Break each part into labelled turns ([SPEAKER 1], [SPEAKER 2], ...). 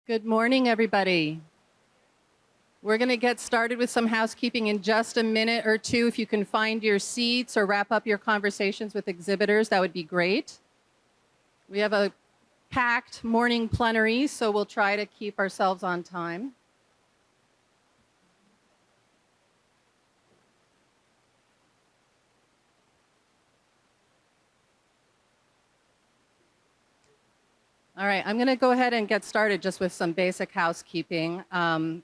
[SPEAKER 1] Good morning, everybody. We're going to get started with some housekeeping in just a minute or two. If you can find your seats or wrap up your conversations with exhibitors, that would be great. We have a packed morning plenary, so we'll try to keep ourselves on time. All right, I'm going to go ahead and get started just with some basic housekeeping.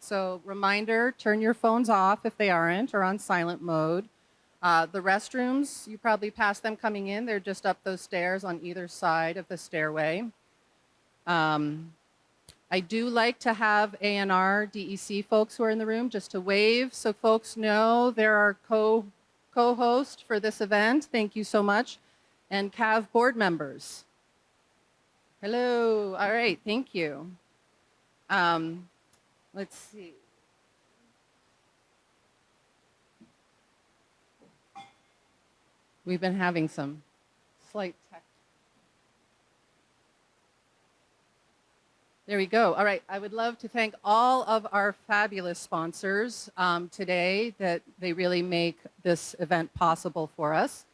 [SPEAKER 1] So reminder, turn your phones off if they aren't or on silent mode. The restrooms, you probably passed them coming in. They're just up those stairs on either side of the stairway. I do like to have A&R DEC folks who are in the room just to wave so folks know they're our co-host for this event. Thank you so much. And CAV board members. Hello. All right. Thank you. Let's see. We've been having some slight tech. There we go. All right. I would love to thank all of our fabulous sponsors today that they really make this event possible for us.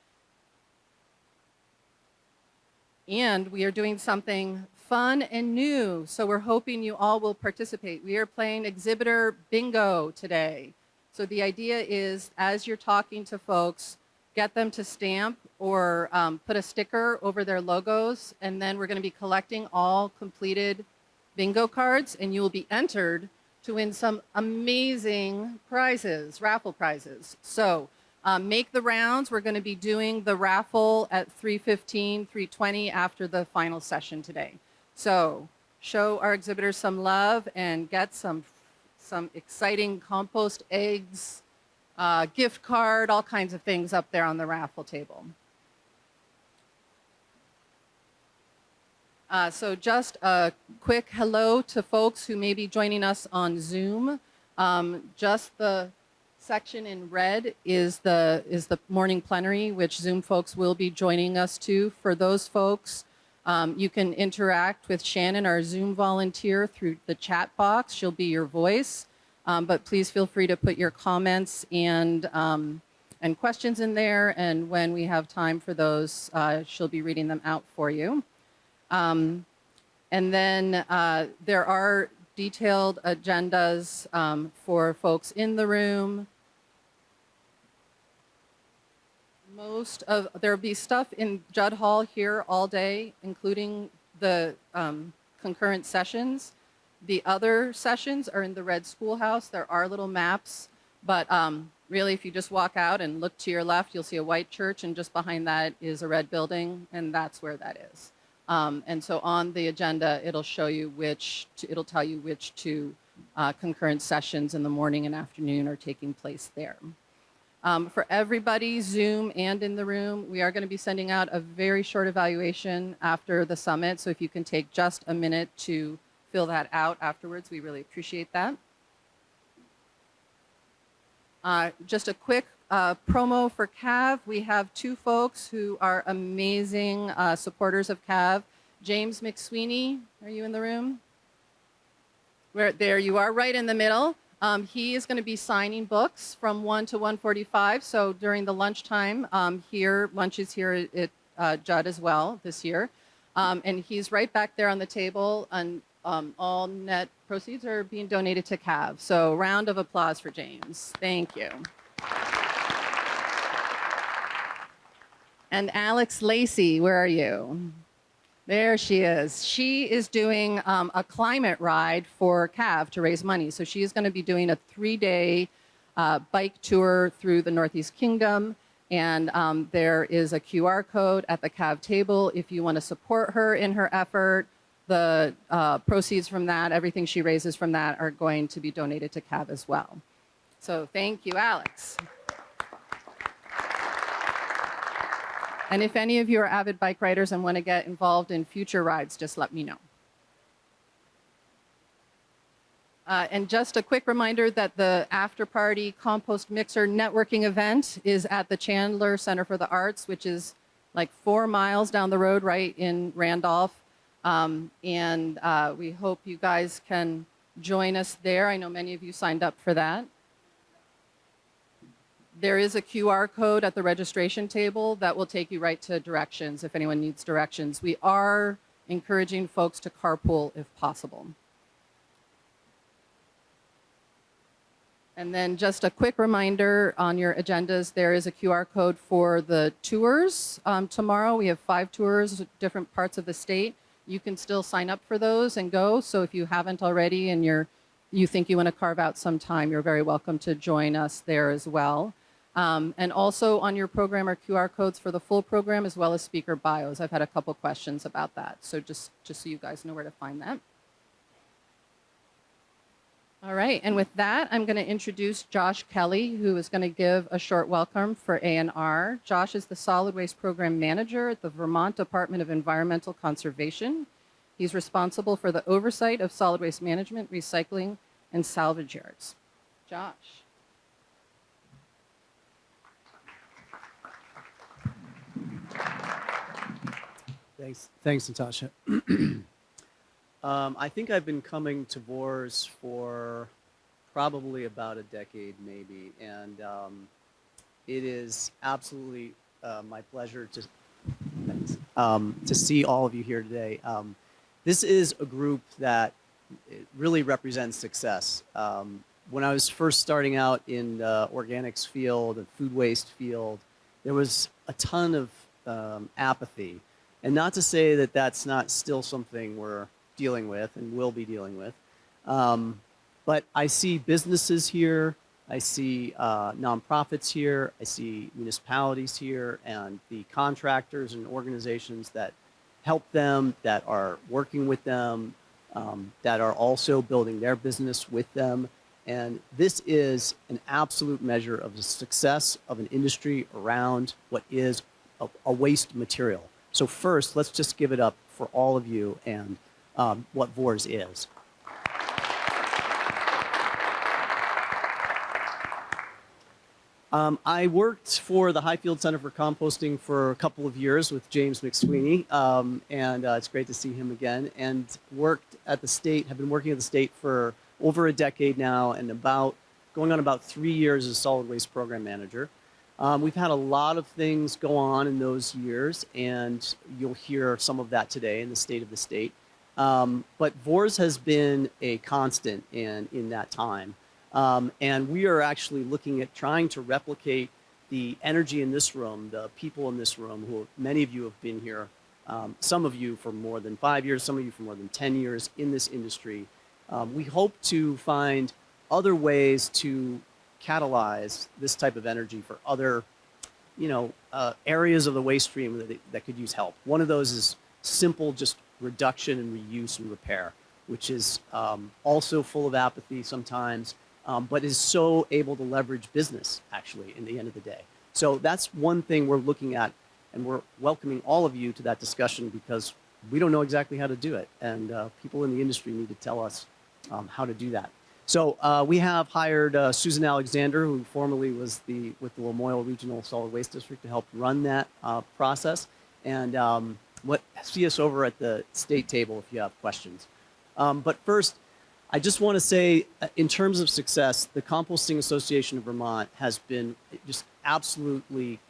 [SPEAKER 1] And we are doing something fun and new, so we're hoping you all will participate. We are playing exhibitor bingo today. So the idea is, as you're talking to folks, get them to stamp or put a sticker over their logos, and then we're going to be collecting all completed bingo cards, and you will be entered to win some amazing prizes, raffle prizes. So make the rounds. We're going to be doing the raffle at 3:15, 3:20 after the final session today. So show our exhibitors some love and get some exciting compost eggs, gift card, all kinds of things up there on the raffle table. So just a quick hello to folks who may be joining us on Zoom. Just the section in red is the morning plenary, which Zoom folks will be joining us to. For those folks, you can interact with Shannon, our Zoom volunteer, through the chat box. She'll be your voice, but please feel free to put your comments and questions in there, and when we have time for those, she'll be reading them out for you. And then there are detailed agendas for folks in the room. There'll be stuff in Judd Hall here all day, including the concurrent sessions. The other sessions are in the Red Schoolhouse. There are little maps, but really if you just walk out and look to your left, you'll see a white church, and just behind that is a red building, and that's where that is. And so on the agenda, it'll tell you which two concurrent sessions in the morning and afternoon are taking place there. For everybody, Zoom and in the room, we are going to be sending out a very short evaluation after the summit. So if you can take just a minute to fill that out afterwards, we really appreciate that. Just a quick promo for CAV. We have two folks who are amazing supporters of CAV. James McSweeney, are you in the room? There you are, right in the middle. He is going to be signing books from 1 to 1:45. So during the lunchtime lunch is here at Judd as well this year. And he's right back there on the table, and all net proceeds are being donated to CAV. So round of applause for James. Thank you. And Alex Lacey, where are you? There she is. She is doing a climate ride for CAV to raise money. So she is going to be doing a 3-day bike tour through the Northeast Kingdom. And there is a QR code at the CAV table if you want to support her in her effort. The proceeds from that, everything she raises from that, are going to be donated to CAV as well. So thank you, Alex. And if any of you are avid bike riders and want to get involved in future rides, just let me know. And just a quick reminder that the after-party compost mixer networking event is at the Chandler Center for the Arts, which is like 4 miles down the road right in Randolph. We hope you guys can join us there. I know many of you signed up for that. There is a QR code at the registration table that will take you right to directions if anyone needs directions. We are encouraging folks to carpool if possible. And then just a quick reminder on your agendas, there is a QR code for the tours. Tomorrow we have 5 tours, different parts of the state. You can still sign up for those and go. So if you haven't already and you think you want to carve out some time, you're very welcome to join us there as well. And also on your program are QR codes for the full program as well as speaker bios. I've had a couple questions about that. So just so you guys know where to find that. All right, and with that, I'm going to introduce Josh Kelly, who is going to give a short welcome for A&R. Josh is the Solid Waste Program Manager at the Vermont Department of Environmental Conservation. He's responsible for the oversight of solid waste management, recycling, and salvage yards. Josh.
[SPEAKER 2] Thanks, Natasha. I think I've been coming to VORS for probably about a decade, maybe, and it is absolutely my pleasure to see all of you here today. This is a group that really represents success. When I was first starting out in the organics field, the food waste field, there was a ton of apathy. And not to say that that's not still something we're dealing with and will be dealing with. But I see businesses here, I see nonprofits here, I see municipalities here, and the contractors and organizations that help them, that are working with them, that are also building their business with them. And this is an absolute measure of the success of an industry around what is a waste material. So first, let's just give it up for all of you and what VORS is. I worked for the Highfield Center for Composting for a couple of years with James McSweeney, and it's great to see him again, and worked at the state, have been working at the state for over a decade now, and going on about 3 years as solid waste program manager. We've had a lot of things go on in those years, and you'll hear some of that today in the state of the state. But VORS has been a constant in that time. And we are actually looking at trying to replicate the energy in this room, the people in this room, who many of you have been here, some of you for more than 5 years, some of you for more than 10 years in this industry. We hope to find other ways to catalyze this type of energy for other, areas of the waste stream that could use help. One of those is simple, just reduction and reuse and repair, which is also full of apathy sometimes, but is so able to leverage business, actually, in the end of the day. So that's one thing we're looking at, and we're welcoming all of you to that discussion because we don't know exactly how to do it, and people in the industry need to tell us how to do that. So we have hired Susan Alexander, who formerly was with the Lamoille Regional Solid Waste District, to help run that process. And see us over at the state table if you have questions. But first, I just want to say, in terms of success, the Composting Association of Vermont has been just absolutely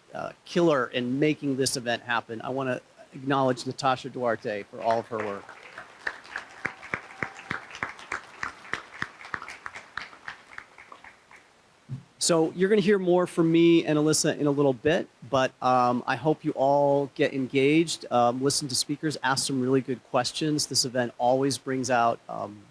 [SPEAKER 2] killer in making this event happen. I want to acknowledge Natasha Duarte for all of her work. So you're going to hear more from me and Alyssa in a little bit, but I hope you all get engaged, listen to speakers, ask some really good questions. This event always brings out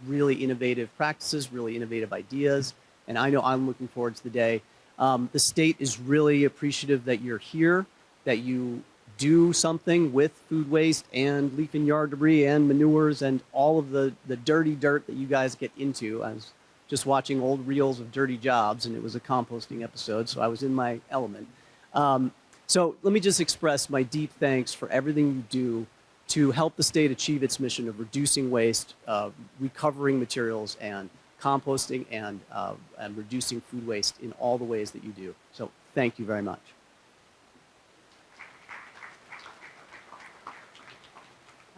[SPEAKER 2] really innovative practices, really innovative ideas, and I know I'm looking forward to the day. The state is really appreciative that you're here, that you do something with food waste and leaf and yard debris and manures and all of the dirty dirt that you guys get into. I was just watching old reels of dirty jobs, and it was a composting episode, so I was in my element. So let me just express my deep thanks for everything you do to help the state achieve its mission of reducing waste, recovering materials, and composting and reducing food waste in all the ways that you do. So thank you very much.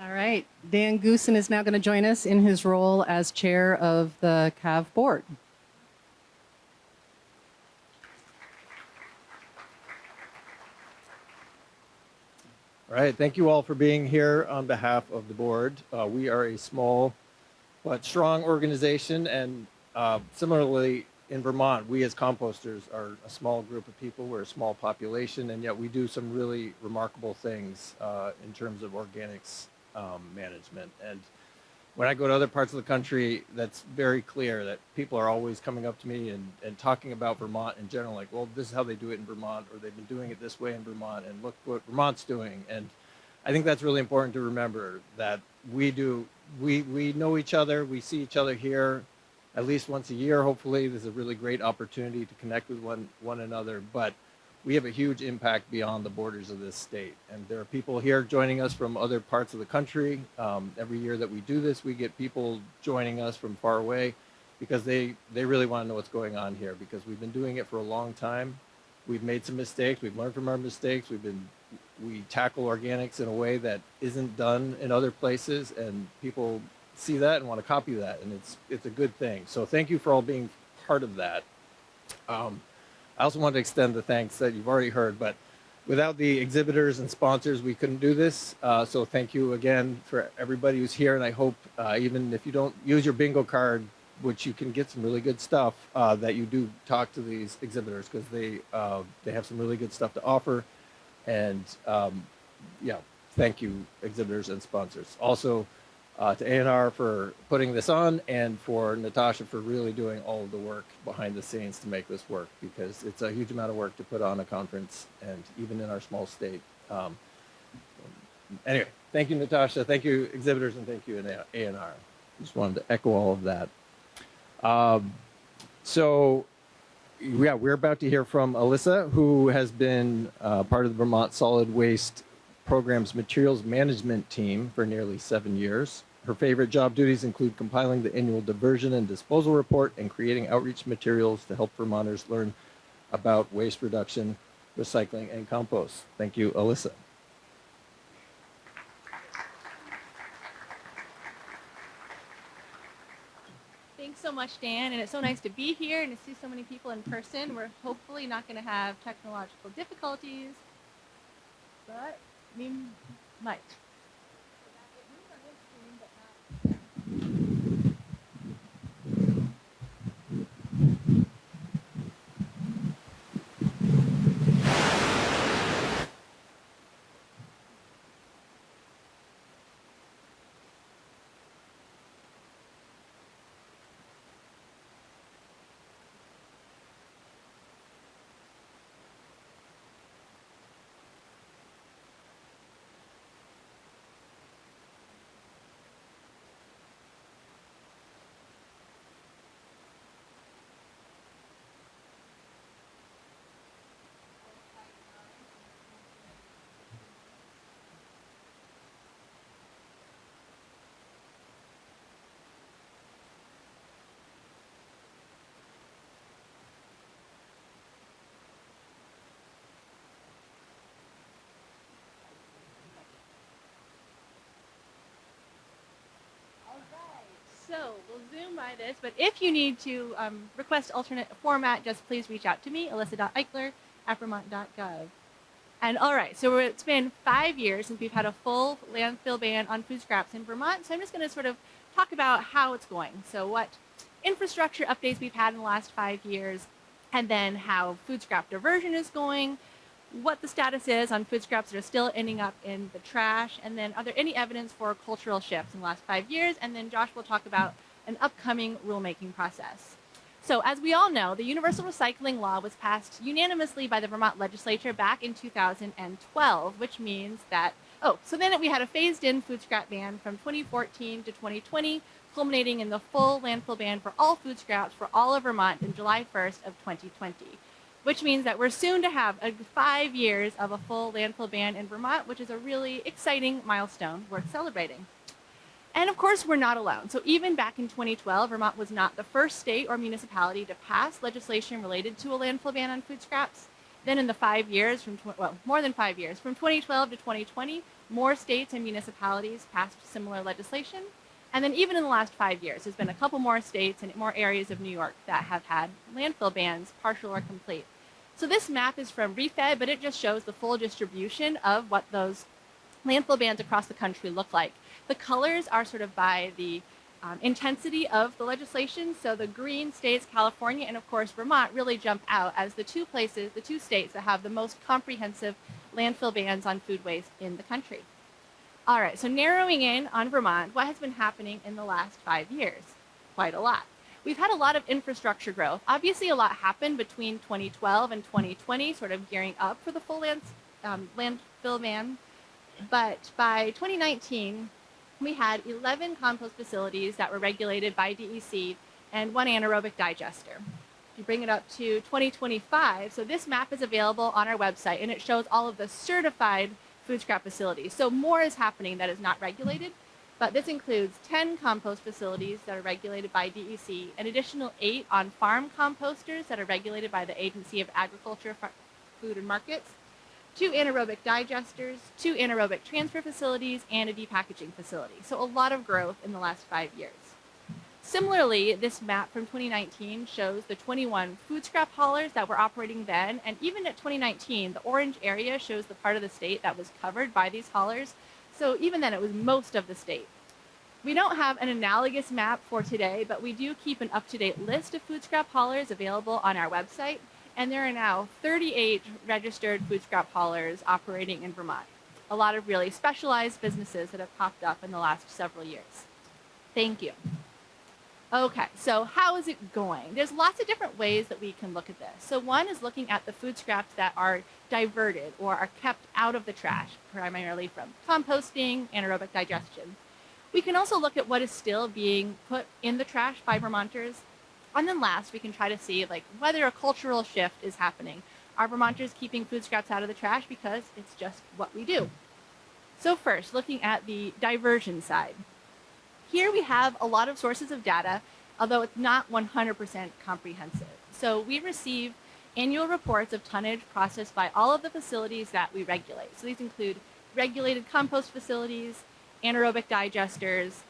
[SPEAKER 1] All right. Dan Goosen is now going to join us in his role as chair of the CAV board.
[SPEAKER 3] All right, thank you all for being here on behalf of the board. We are a small but strong organization, and similarly in Vermont, we as composters are a small group of people. We're a small population, and yet we do some really remarkable things in terms of organics management. And when I go to other parts of the country, that's very clear that people are always coming up to me and talking about Vermont in general, like, well, this is how they do it in Vermont, or they've been doing it this way in Vermont, and look what Vermont's doing. And I think that's really important to remember, that we know each other, we see each other here at least once a year, hopefully. This is a really great opportunity to connect with one another, but we have a huge impact beyond the borders of this state. And there are people here joining us from other parts of the country. Every year that we do this, we get people joining us from far away because they really want to know what's going on here, because we've been doing it for a long time. We've made some mistakes. We've learned from our mistakes. We tackle organics in a way that isn't done in other places, and people see that and want to copy that, and it's a good thing. So thank you for all being part of that. I also want to extend the thanks that you've already heard, but without the exhibitors and sponsors, we couldn't do this. So thank you again for everybody who's here. And I hope even if you don't use your bingo card, which you can get some really good stuff, that you do talk to these exhibitors, because they have some really good stuff to offer. And yeah, thank you, exhibitors and sponsors. Also, to A&R for putting this on, and for Natasha for really doing all of the work behind the scenes to make this work, because it's a huge amount of work to put on a conference, and even in our small state. Anyway, thank you, Natasha. Thank you, exhibitors, and thank you, A&R. Just wanted to echo all of that. So, yeah, we're about to hear from Alyssa, who has been part of the Vermont Solid Waste Program's materials management team for nearly 7 years. Her favorite job duties include compiling the annual diversion and disposal report and creating outreach materials to help Vermonters learn about waste reduction, recycling, and compost. Thank you, Alyssa.
[SPEAKER 4] Thanks so much, Dan, and it's so nice to be here and to see so many people in person. We're hopefully not going to have technological difficulties, but we might. So we'll zoom by this, but if you need to request alternate format, just please reach out to me, alyssa.eichler@vermont.gov. And all right, so it's been 5 years since we've had a full landfill ban on food scraps in Vermont. So I'm just going to sort of talk about how it's going. So what infrastructure updates we've had in the last 5 years, and then how food scrap diversion is going, what the status is on food scraps that are still ending up in the trash, and then are there any evidence for cultural shifts in the last 5 years, and then Josh will talk about an upcoming rulemaking process. So as we all know, the Universal Recycling Law was passed unanimously by the Vermont legislature back in 2012, which means that, so then we had a phased-in food scrap ban from 2014 to 2020, culminating in the full landfill ban for all food scraps for all of Vermont in July 1st of 2020. Which means that we're soon to have 5 years of a full landfill ban in Vermont, which is a really exciting milestone worth celebrating. And of course, we're not alone. So even back in 2012, Vermont was not the first state or municipality to pass legislation related to a landfill ban on food scraps. Then in the 5 years, more than 5 years, from 2012 to 2020, more states and municipalities passed similar legislation. And then even in the last 5 years, there's been a couple more states and more areas of New York that have had landfill bans, partial or complete. So this map is from ReFed, but it just shows the full distribution of what those landfill bans across the country look like. The colors are sort of by the intensity of the legislation. So the green states, California and of course Vermont, really jump out as the two states that have the most comprehensive landfill bans on food waste in the country. All right, so narrowing in on Vermont, what has been happening in the last 5 years? Quite a lot. We've had a lot of infrastructure growth. Obviously, a lot happened between 2012 and 2020, sort of gearing up for the full landfill ban. But by 2019, we had 11 compost facilities that were regulated by DEC and 1 anaerobic digester. If you bring it up to 2025, so this map is available on our website, and it shows all of the certified food scrap facilities. So more is happening that is not regulated, but this includes 10 compost facilities that are regulated by DEC, an additional 8 on-farm composters that are regulated by the Agency of Agriculture, Food and Markets, 2 anaerobic digesters, 2 anaerobic transfer facilities, and a depackaging facility. So a lot of growth in the last 5 years. Similarly, this map from 2019 shows the 21 food scrap haulers that were operating then, and even at 2019, the orange area shows the part of the state that was covered by these haulers. So even then, it was most of the state. We don't have an analogous map for today, but we do keep an up-to-date list of food scrap haulers available on our website, and there are now 38 registered food scrap haulers operating in Vermont. A lot of really specialized businesses that have popped up in the last several years. Thank you. Okay, so how is it going? There's lots of different ways that we can look at this. So one is looking at the food scraps that are diverted or are kept out of the trash, primarily from composting, anaerobic digestion. We can also look at what is still being put in the trash by Vermonters. And then last, we can try to see whether a cultural shift is happening. Are Vermonters keeping food scraps out of the trash because it's just what we do? So first, looking at the diversion side. Here we have a lot of sources of data, although it's not 100% comprehensive. So we receive annual reports of tonnage processed by all of the facilities that we regulate. So these include regulated compost facilities, anaerobic digesters,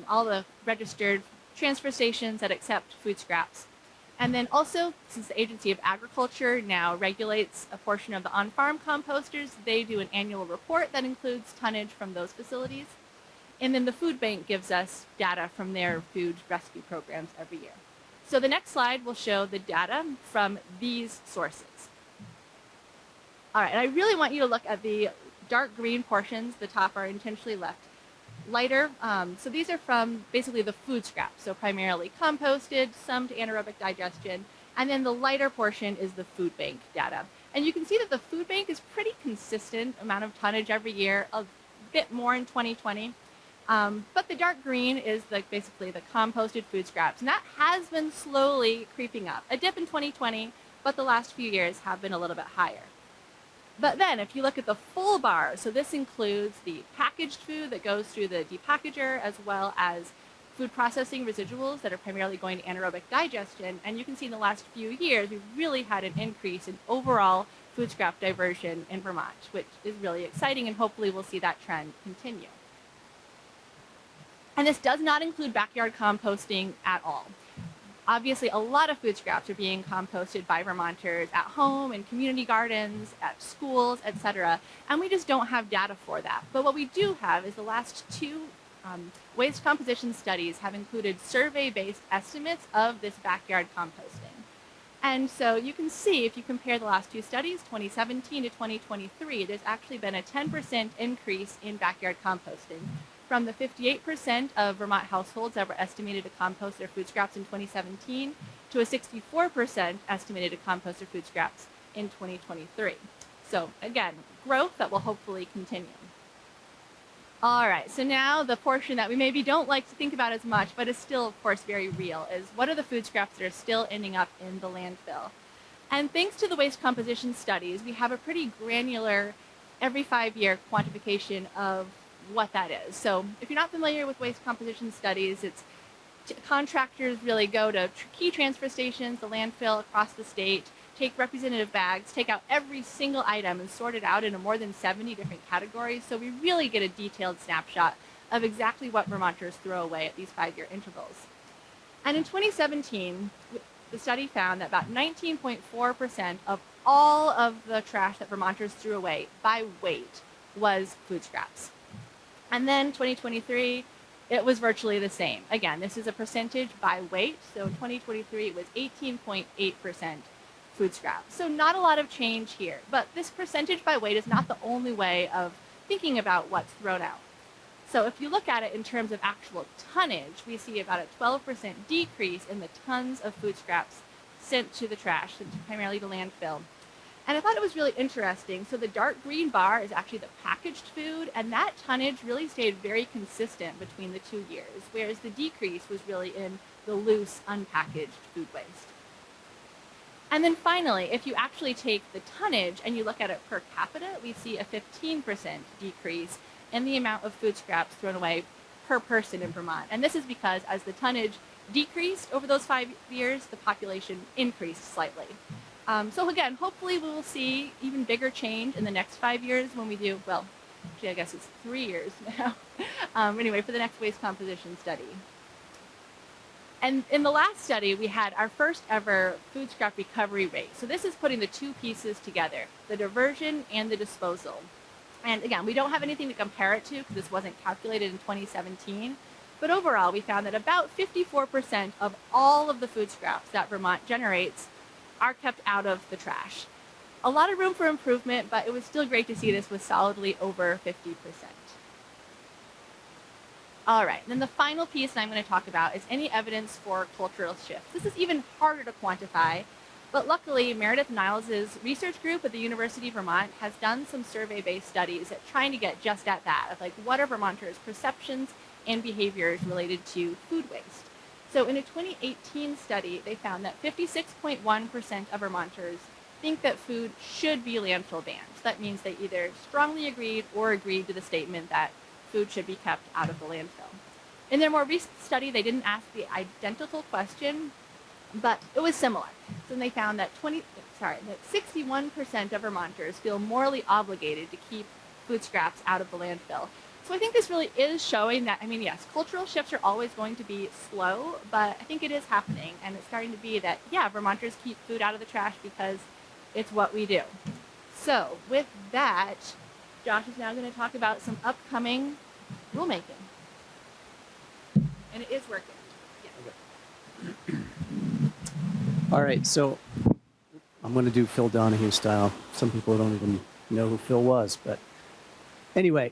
[SPEAKER 4] all the registered transfer stations that accept food scraps. And then also, since the Agency of Agriculture now regulates a portion of the on-farm composters, they do an annual report that includes tonnage from those facilities. And then the food bank gives us data from their food rescue programs every year. So the next slide will show the data from these sources. All right, and I really want you to look at the dark green portions. The top are intentionally left lighter. So these are from basically the food scraps, so primarily composted, some to anaerobic digestion, and then the lighter portion is the food bank data. And you can see that the food bank is pretty consistent amount of tonnage every year, a bit more in 2020. But the dark green is basically the composted food scraps, and that has been slowly creeping up. A dip in 2020, but the last few years have been a little bit higher. But then if you look at the full bar, so this includes the packaged food that goes through the depackager, as well as food processing residuals that are primarily going to anaerobic digestion. And you can see in the last few years, we've really had an increase in overall food scrap diversion in Vermont, which is really exciting, and hopefully we'll see that trend continue. And this does not include backyard composting at all. Obviously, a lot of food scraps are being composted by Vermonters at home, in community gardens, at schools, etc. And we just don't have data for that. But what we do have is the last 2 waste composition studies have included survey-based estimates of this backyard composting. And so you can see, if you compare the last 2 studies, 2017 to 2023, there's actually been a 10% increase in backyard composting, from the 58% of Vermont households that were estimated to compost their food scraps in 2017 to a 64% estimated to compost their food scraps in 2023. So again, growth that will hopefully continue. All right, so now the portion that we maybe don't like to think about as much, but is still, of course, very real, is what are the food scraps that are still ending up in the landfill? And thanks to the waste composition studies, we have a pretty granular, every 5-year quantification of what that is. So if you're not familiar with waste composition studies, contractors really go to key transfer stations, the landfill across the state, take representative bags, take out every single item and sort it out into more than 70 different categories. So we really get a detailed snapshot of exactly what Vermonters throw away at these 5-year intervals. And in 2017, the study found that about 19.4% of all of the trash that Vermonters threw away by weight was food scraps. And then 2023, it was virtually the same. Again, this is a percentage by weight. So in 2023, it was 18.8% food scraps. So not a lot of change here. But this percentage by weight is not the only way of thinking about what's thrown out. So if you look at it in terms of actual tonnage, we see about a 12% decrease in the tons of food scraps sent to the trash, sent primarily to landfill. And I thought it was really interesting. So the dark green bar is actually the packaged food, and that tonnage really stayed very consistent between the 2 years, whereas the decrease was really in the loose, unpackaged food waste. And then finally, if you actually take the tonnage and you look at it per capita, we see a 15% decrease in the amount of food scraps thrown away per person in Vermont. And this is because as the tonnage decreased over those 5 years, the population increased slightly. So again, hopefully we will see even bigger change in the next 5 years when we do, well, actually I guess it's 3 years now, anyway, for the next waste composition study. And in the last study, we had our first ever food scrap recovery rate. So this is putting the two pieces together, the diversion and the disposal. And again, we don't have anything to compare it to because this wasn't calculated in 2017. But overall, we found that about 54% of all of the food scraps that Vermont generates are kept out of the trash. A lot of room for improvement, but it was still great to see this was solidly over 50%. All right, then the final piece that I'm going to talk about is any evidence for cultural shifts. This is even harder to quantify, but luckily Meredith Niles' research group at the University of Vermont has done some survey-based studies at trying to get just at that, of like what are Vermonters' perceptions and behaviors related to food waste. So in a 2018 study, they found that 56.1% of Vermonters think that food should be landfill banned. So that means they either strongly agreed or agreed to the statement that food should be kept out of the landfill. In their more recent study, they didn't ask the identical question, but it was similar. So they found that 61% of Vermonters feel morally obligated to keep food scraps out of the landfill. So I think this really is showing that, I mean, yes, cultural shifts are always going to be slow, but I think it is happening. And it's starting to be that, yeah, Vermonters keep food out of the trash because it's what we do. So with that, Josh is now going to talk about some upcoming rulemaking. And it is working. Yeah.
[SPEAKER 2] Okay. All right, so I'm going to do Phil Donahue style. Some people don't even know who Phil was, but anyway,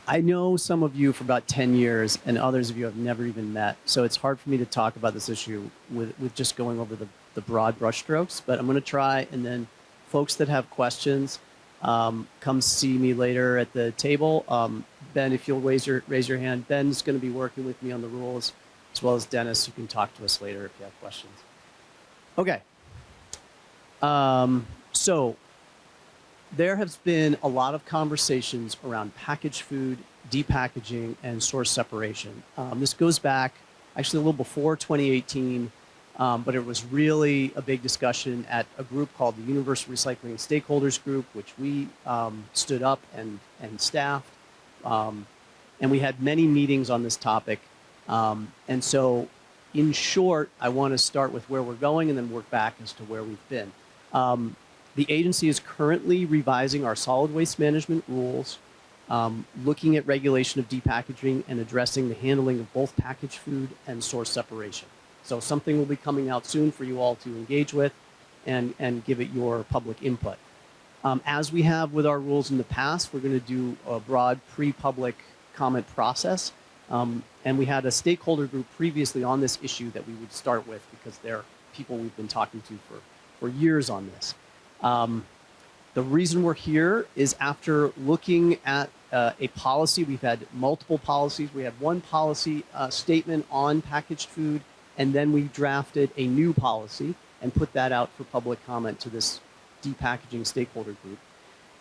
[SPEAKER 2] I know some of you for about 10 years, and others of you have never even met. So it's hard for me to talk about this issue with just going over the broad brushstrokes, but I'm going to try. And then folks that have questions, come see me later at the table. Ben, if you'll raise your hand. Ben's going to be working with me on the rules, as well as Dennis. You can talk to us later if you have questions. Okay. So there has been a lot of conversations around packaged food, depackaging, and source separation. This goes back actually a little before 2018, but it was really a big discussion at a group called the Universal Recycling Stakeholders Group, which we stood up and staffed. And we had many meetings on this topic. And so in short, I want to start with where we're going and then work back as to where we've been. The agency is currently revising our solid waste management rules, looking at regulation of depackaging and addressing the handling of both packaged food and source separation. So something will be coming out soon for you all to engage with and give it your public input. As we have with our rules in the past, we're going to do a broad pre-public comment process. And we had a stakeholder group previously on this issue that we would start with because they're people we've been talking to for years on this. The reason we're here is after looking at a policy. We've had multiple policies. We had one policy statement on packaged food, and then we drafted a new policy and put that out for public comment to this depackaging stakeholder group.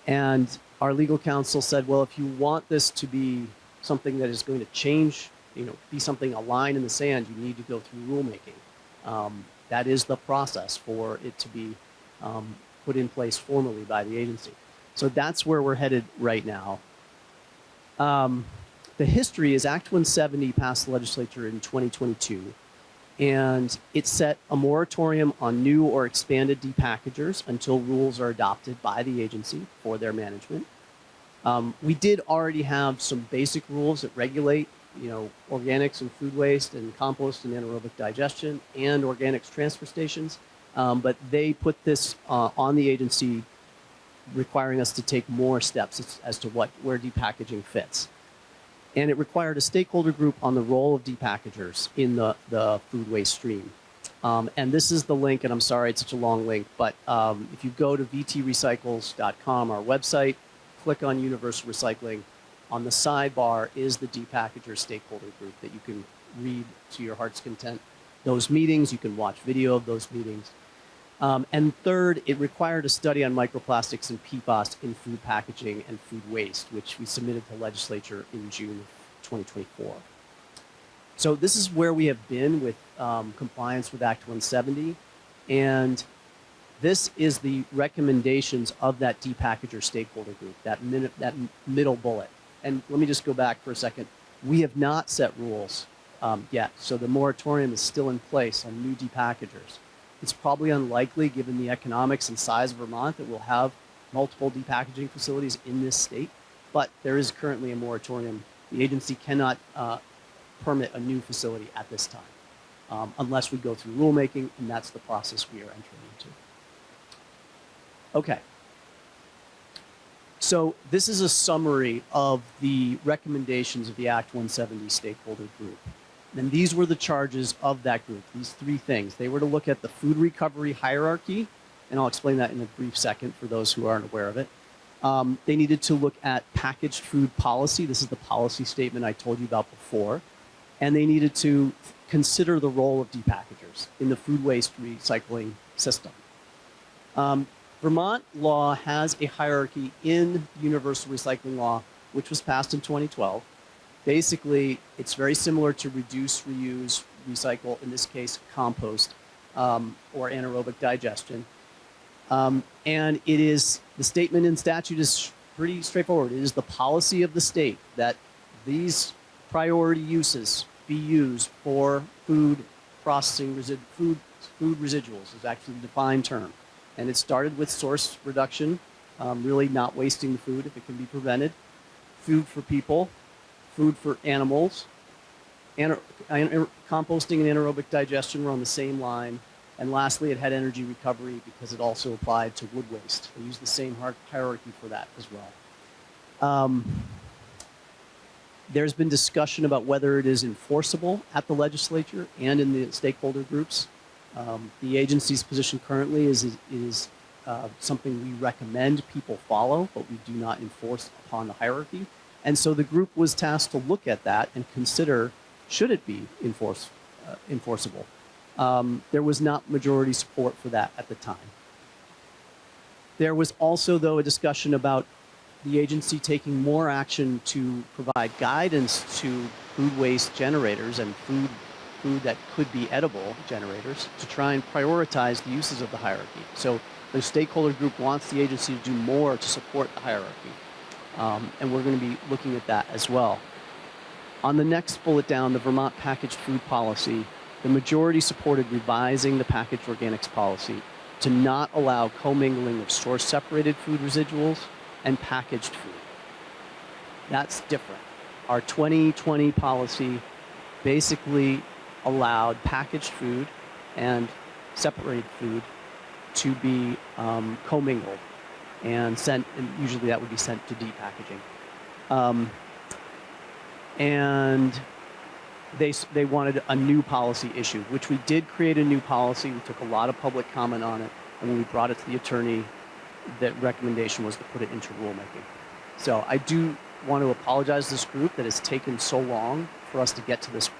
[SPEAKER 2] And our legal counsel said, well, if you want this to be something that is going to change, be something, a line in the sand, you need to go through rulemaking. That is the process for it to be put in place formally by the agency. So that's where we're headed right now. The history is Act 170 passed the legislature in 2022, and it set a moratorium on new or expanded depackagers until rules are adopted by the agency for their management. We did already have some basic rules that regulate, organics and food waste and compost and anaerobic digestion and organics transfer stations, but they put this on the agency, requiring us to take more steps as to where depackaging fits. And it required a stakeholder group on the role of depackagers in the food waste stream. And this is the link, and I'm sorry it's such a long link, but if you go to vtrecycles.com, our website, click on Universal Recycling, on the sidebar is the depackager stakeholder group that you can read to your heart's content. Those meetings, you can watch video of those meetings. And third, it required a study on microplastics and PFAS in food packaging and food waste, which we submitted to the legislature in June of 2024. So this is where we have been with compliance with Act 170. And this is the recommendations of that depackager stakeholder group, that middle bullet. And let me just go back for a second. We have not set rules yet. So the moratorium is still in place on new depackagers. It's probably unlikely, given the economics and size of Vermont, that we'll have multiple depackaging facilities in this state, but there is currently a moratorium. The agency cannot permit a new facility at this time, unless we go through rulemaking, and that's the process we are entering into. Okay. So this is a summary of the recommendations of the Act 170 stakeholder group. And these were the charges of that group, these three things. They were to look at the food recovery hierarchy, and I'll explain that in a brief second for those who aren't aware of it. They needed to look at packaged food policy. This is the policy statement I told you about before. And they needed to consider the role of depackagers in the food waste recycling system. Vermont law has a hierarchy in universal recycling law, which was passed in 2012. Basically, it's very similar to reduce, reuse, recycle, in this case, compost or anaerobic digestion. And it is, the statement in statute is pretty straightforward. It is the policy of the state that these priority uses be used for food processing, food residuals is actually the defined term. And it started with source reduction, really not wasting the food if it can be prevented, food for people, food for animals, composting and anaerobic digestion were on the same line. And lastly, it had energy recovery because it also applied to wood waste. They used the same hierarchy for that as well. There's been discussion about whether it is enforceable at the legislature and in the stakeholder groups. The agency's position currently is something we recommend people follow, but we do not enforce upon the hierarchy. And so the group was tasked to look at that and consider, should it be enforceable? There was not majority support for that at the time. There was also, though, a discussion about the agency taking more action to provide guidance to food waste generators and food that could be edible generators to try and prioritize the uses of the hierarchy. So the stakeholder group wants the agency to do more to support the hierarchy. And we're going to be looking at that as well. On the next bullet down, the Vermont packaged food policy, the majority supported revising the packaged organics policy to not allow commingling of source-separated food residuals and packaged food. That's different. Our 2020 policy basically allowed packaged food and separated food to be commingled and sent, and usually that would be sent to depackaging. And they wanted a new policy issue, which we did create a new policy. We took a lot of public comment on it, and when we brought it to the attorney, that recommendation was to put it into rulemaking. So I do want to apologize to this group that it's taken so long for us to get to this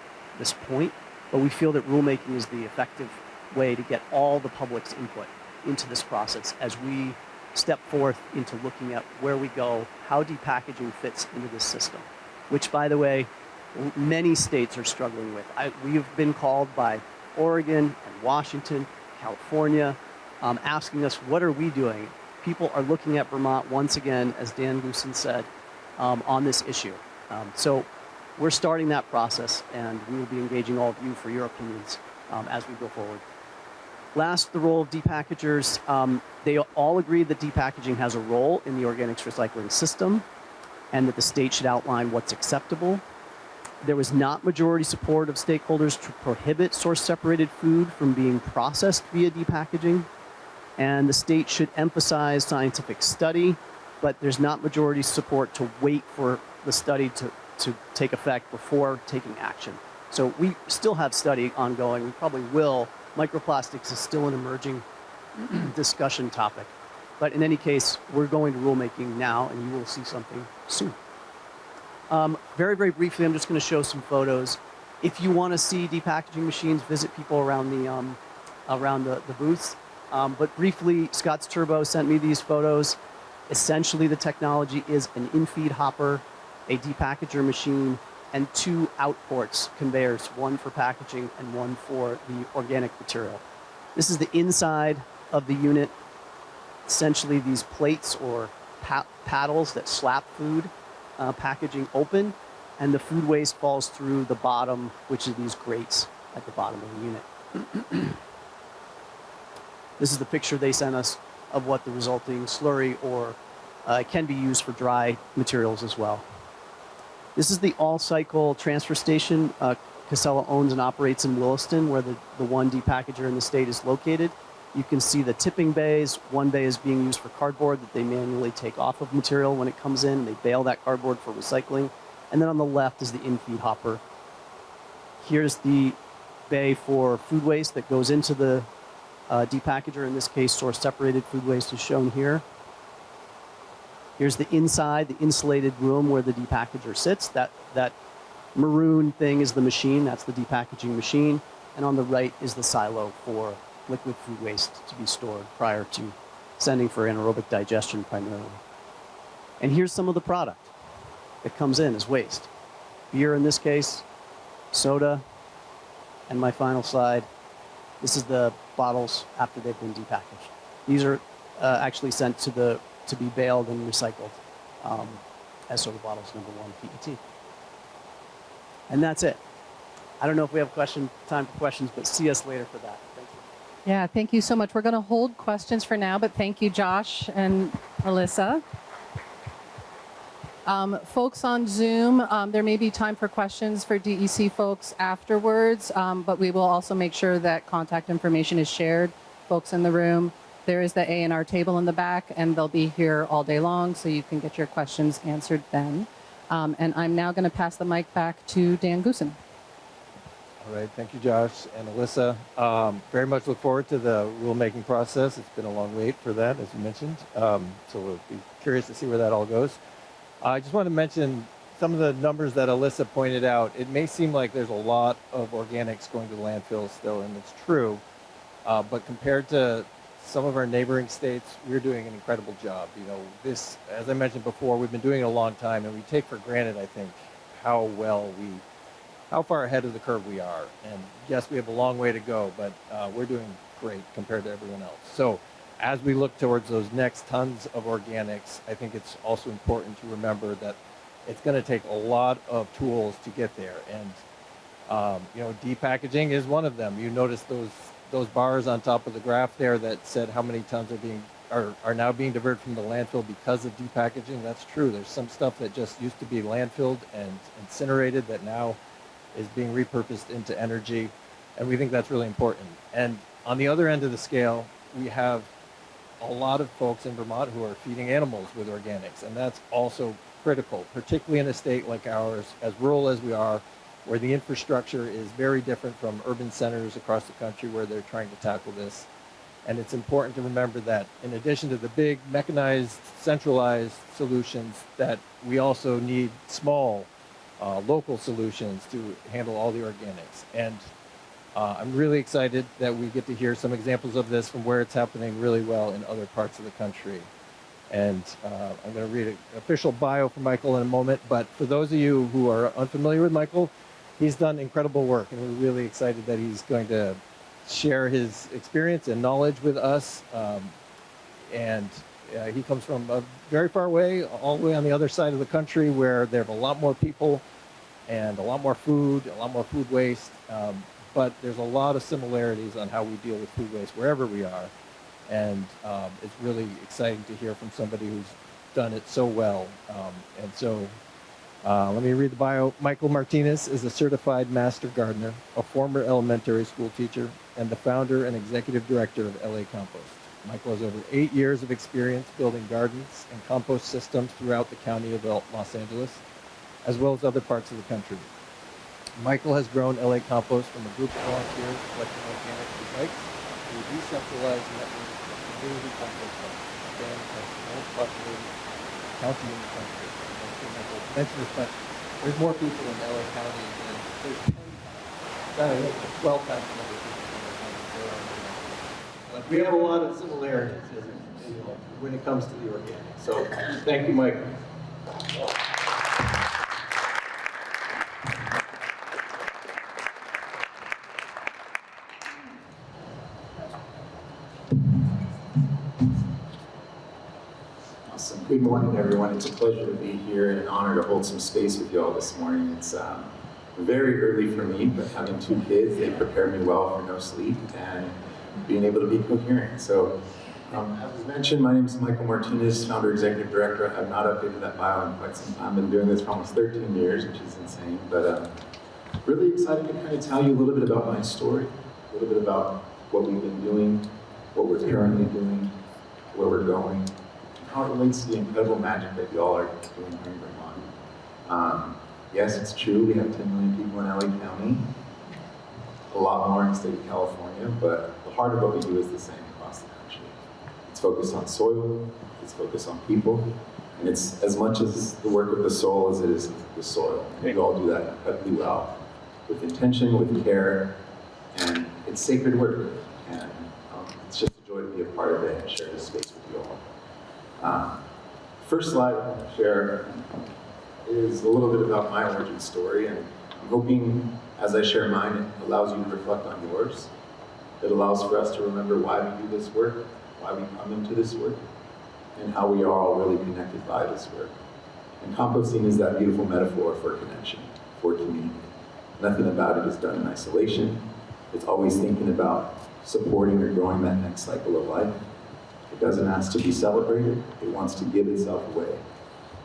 [SPEAKER 2] point, but we feel that rulemaking is the effective way to get all the public's input into this process as we step forth into looking at where we go, how depackaging fits into this system, which, by the way, many states are struggling with. We have been called by Oregon and Washington, California, asking us, what are we doing? People are looking at Vermont once again, as Dan Goosen said, on this issue. So we're starting that process, and we will be engaging all of you for your opinions as we go forward. Last, the role of depackagers. They all agreed that depackaging has a role in the organics recycling system and that the state should outline what's acceptable. There was not majority support of stakeholders to prohibit source-separated food from being processed via depackaging. And the state should emphasize scientific study, but there's not majority support to wait for the study to take effect before taking action. So we still have study ongoing. We probably will. Microplastics is still an emerging discussion topic. But in any case, we're going to rulemaking now, and you will see something soon. Very, very briefly, I'm just going to show some photos. If you want to see depackaging machines, visit people around the booths. But briefly, Scott's Turbo sent me these photos. Essentially, the technology is an in-feed hopper, a depackager machine, and 2 outports conveyors, one for packaging and one for the organic material. This is the inside of the unit. Essentially, these plates or paddles that slap food packaging open, and the food waste falls through the bottom, which is these grates at the bottom of the unit. This is the picture they sent us of what the resulting slurry or can be used for dry materials as well. This is the all-cycle transfer station Casella owns and operates in Williston, where the one depackager in the state is located. You can see the tipping bays. One bay is being used for cardboard that they manually take off of material when it comes in. They bale that cardboard for recycling. And then on the left is the in-feed hopper. Here's the bay for food waste that goes into the depackager. In this case, source-separated food waste is shown here. Here's the inside, the insulated room where the depackager sits. That maroon thing is the machine. That's the depackaging machine. And on the right is the silo for liquid food waste to be stored prior to sending for anaerobic digestion primarily. And here's some of the product that comes in as waste. Beer in this case, soda, and my final slide. This is the bottles after they've been depackaged. These are actually sent to be baled and recycled as soda bottles, #1 PET. And that's it. I don't know if we have time for questions, but see us later for that. Thank you.
[SPEAKER 1] Yeah, thank you so much. We're going to hold questions for now, but thank you, Josh and Alyssa. Folks on Zoom, there may be time for questions for DEC folks afterwards, but we will also make sure that contact information is shared. Folks in the room, there is the A&R table in the back, and they'll be here all day long, so you can get your questions answered then. And I'm now going to pass the mic back to Dan Goosen.
[SPEAKER 3] All right, thank you, Josh and Alyssa. Very much look forward to the rulemaking process. It's been a long wait for that, as you mentioned. So we'll be curious to see where that all goes. I just want to mention some of the numbers that Alyssa pointed out. It may seem like there's a lot of organics going to landfills still, and it's true. But compared to some of our neighboring states, we're doing an incredible job. You know, this, as I mentioned before, we've been doing it a long time, and we take for granted, I think, how far ahead of the curve we are. And yes, we have a long way to go, but we're doing great compared to everyone else. So as we look towards those next tons of organics, I think it's also important to remember that it's going to take a lot of tools to get there. And, you know, depackaging is one of them. You notice those bars on top of the graph there that said how many tons are now being diverted from the landfill because of depackaging. That's true. There's some stuff that just used to be landfilled and incinerated that now is being repurposed into energy, and we think that's really important. And on the other end of the scale, we have a lot of folks in Vermont who are feeding animals with organics, and that's also critical, particularly in a state like ours, as rural as we are, where the infrastructure is very different from urban centers across the country where they're trying to tackle this. And it's important to remember that in addition to the big mechanized, centralized solutions, that we also need small, local solutions to handle all the organics. And I'm really excited that we get to hear some examples of this from where it's happening really well in other parts of the country. And I'm going to read an official bio from Michael in a moment. But for those of you who are unfamiliar with Michael, he's done incredible work, and we're really excited that he's going to share his experience and knowledge with us. And he comes from a very far away, all the way on the other side of the country, where there are a lot more people and a lot more food, a lot more food waste. But there's a lot of similarities on how we deal with food waste wherever we are. And it's really exciting to hear from somebody who's done it so well. And so let me read the bio. Michael Martinez is a certified master gardener, a former elementary school teacher, and the founder and executive director of LA Compost. Michael has over 8 years of experience building gardens and compost systems throughout the county of Los Angeles, as well as other parts of the country. Michael has grown LA Compost from a group of volunteers collecting organic bikes to a decentralized network of community compost sites, spanning the most populated county in the country. Michael mentioned this, but there's more people in LA County than there's 12 times the number of people in LA County. But we have a lot of similarities when it comes to the organic. So thank you, Michael.
[SPEAKER 5] Awesome. Good morning, everyone. It's a pleasure to be here and an honor to hold some space with you all this morning. It's very early for me, but having 2 kids, they prepare me well for no sleep and being able to be coherent. So, as was mentioned, my name is Michael Martinez, founder, executive director. I've not updated that bio in quite some time. I've been doing this for almost 13 years, which is insane. But really excited to kind of tell you a little bit about my story, a little bit about what we've been doing, what we're currently doing, where we're going, how it relates to the incredible magic that you all are doing here in Vermont. Yes, it's true, we have 10 million people in LA County, a lot more in the state of California, but the heart of what we do is the same across the country. It's focused on soil, it's focused on people, and it's as much as the work of the soul as it is the soil. And you all do that incredibly well, with intention, with care, and it's sacred work. And it's just a joy to be a part of it and share this space with you all. First slide I want to share is a little bit about my origin story, and I'm hoping as I share mine, it allows you to reflect on yours. It allows for us to remember why we do this work, why we come into this work, and how we are all really connected by this work. And composting is that beautiful metaphor for connection, for community. Nothing about it is done in isolation. It's always thinking about supporting or growing that next cycle of life. It doesn't ask to be celebrated. It wants to give itself away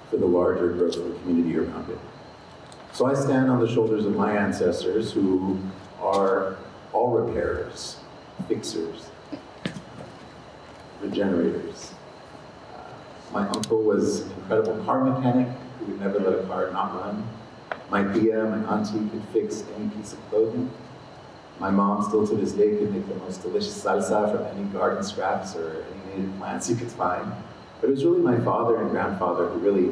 [SPEAKER 5] for the larger growth of the community around it. So I stand on the shoulders of my ancestors who are all repairers, fixers, regenerators. My uncle was an incredible car mechanic who would never let a car not run. My tia, my auntie, could fix any piece of clothing. My mom, still to this day, could make the most delicious salsa from any garden scraps or any native plants you could find. But it was really my father and grandfather who really,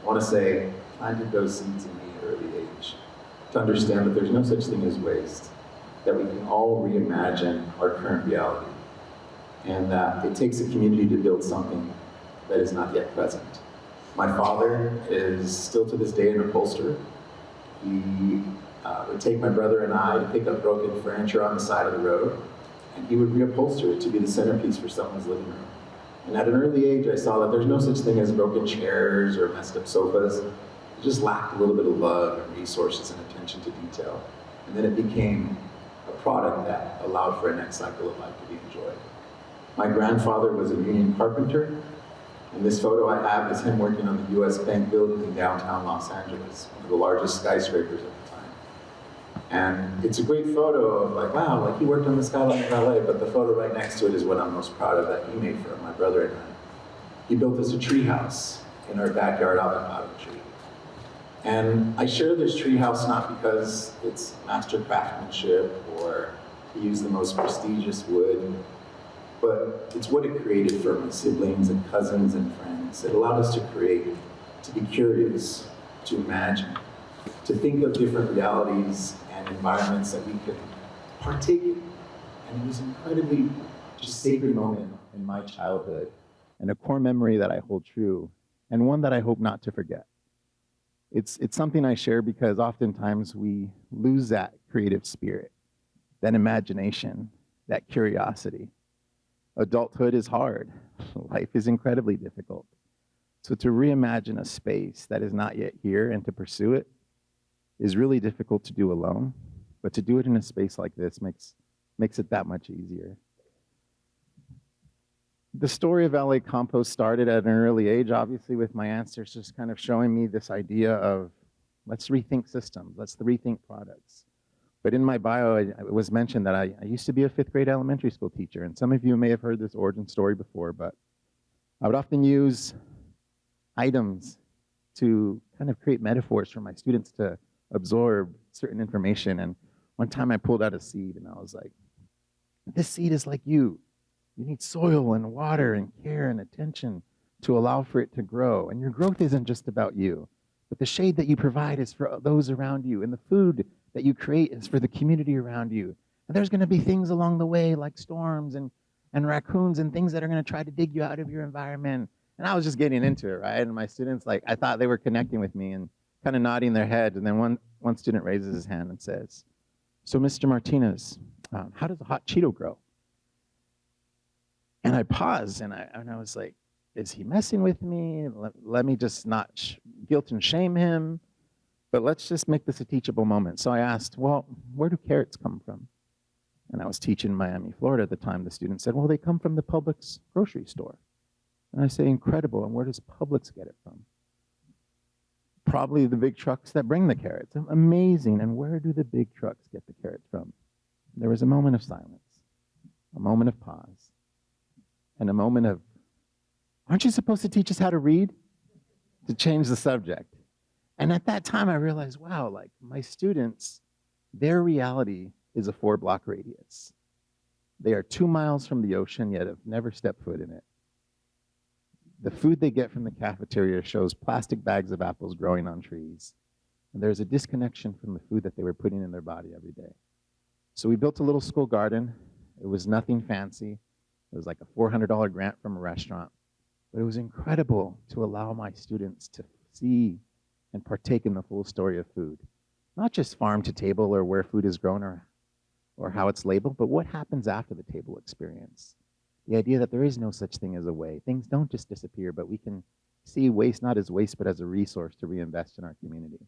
[SPEAKER 5] I want to say, planted those seeds in me at an early age to understand that there's no such thing as waste, that we can all reimagine our current reality, and that it takes a community to build something that is not yet present. My father is still to this day an upholsterer. He would take my brother and I to pick up broken furniture on the side of the road, and he would reupholster it to be the centerpiece for someone's living room. And at an early age, I saw that there's no such thing as broken chairs or messed up sofas. It just lacked a little bit of love and resources and attention to detail. And then it became a product that allowed for a next cycle of life to be enjoyed. My grandfather was a union carpenter, and this photo I have is him working on the US Bank building in downtown Los Angeles, one of the largest skyscrapers at the time. And it's a great photo of like, wow, like he worked on the skyline of LA, but the photo right next to it is what I'm most proud of that he made for my brother and I. He built us a tree house in our backyard avocado tree. And I share this tree house not because it's master craftsmanship or he used the most prestigious wood, but it's what it created for my siblings and cousins and friends. It allowed us to create, to be curious, to imagine, to think of different realities and environments that we could partake in. And it was an incredibly just sacred moment in my childhood, and a core memory that I hold true, and one that I hope not to forget.
[SPEAKER 6] It's something I share because oftentimes we lose that creative spirit, that imagination, that curiosity. Adulthood is hard. Life is incredibly difficult. So to reimagine a space that is not yet here and to pursue it is really difficult to do alone, but to do it in a space like this makes it that much easier. The story of LA Compost started at an early age, obviously, with my ancestors just kind of showing me this idea of let's rethink systems, let's rethink products. But in my bio, it was mentioned that I used to be a 5th grade elementary school teacher, and some of you may have heard this origin story before, but I would often use items to kind of create metaphors for my students to absorb certain information. And one time I pulled out a seed, and I was like, this seed is like you. You need soil and water and care and attention to allow for it to grow. And your growth isn't just about you, but the shade that you provide is for those around you, and the food that you create is for the community around you. And there's going to be things along the way like storms and raccoons and things that are going to try to dig you out of your environment. And I was just getting into it, right? And my students, like, I thought they were connecting with me and kind of nodding their head. And then one student raises his hand and says, so Mr. Martinez, how does a hot Cheeto grow? And I paused and I was like, is he messing with me? Let me just not guilt and shame him, but let's just make this a teachable moment. So I asked, well, where do carrots come from? And I was teaching in Miami, Florida at the time. The student said, well, they come from the Publix grocery store. And I say, incredible. And where does Publix get it from? Probably the big trucks that bring the carrots. Amazing. And where do the big trucks get the carrots from? There was a moment of silence, a moment of pause, and a moment of, aren't you supposed to teach us how to read? To change the subject. And at that time, I realized, wow, like my students, their reality is a 4-block radius. They are 2 miles from the ocean, yet have never stepped foot in it. The food they get from the cafeteria shows plastic bags of apples growing on trees. And there's a disconnection from the food that they were putting in their body every day. So we built a little school garden. It was nothing fancy. It was like a $400 grant from a restaurant. But it was incredible to allow my students to see and partake in the full story of food. Not just farm to table or where food is grown or how it's labeled, but what happens after the table experience. The idea that there is no such thing as a way. Things don't just disappear, but we can see waste not as waste, but as a resource to reinvest in our community.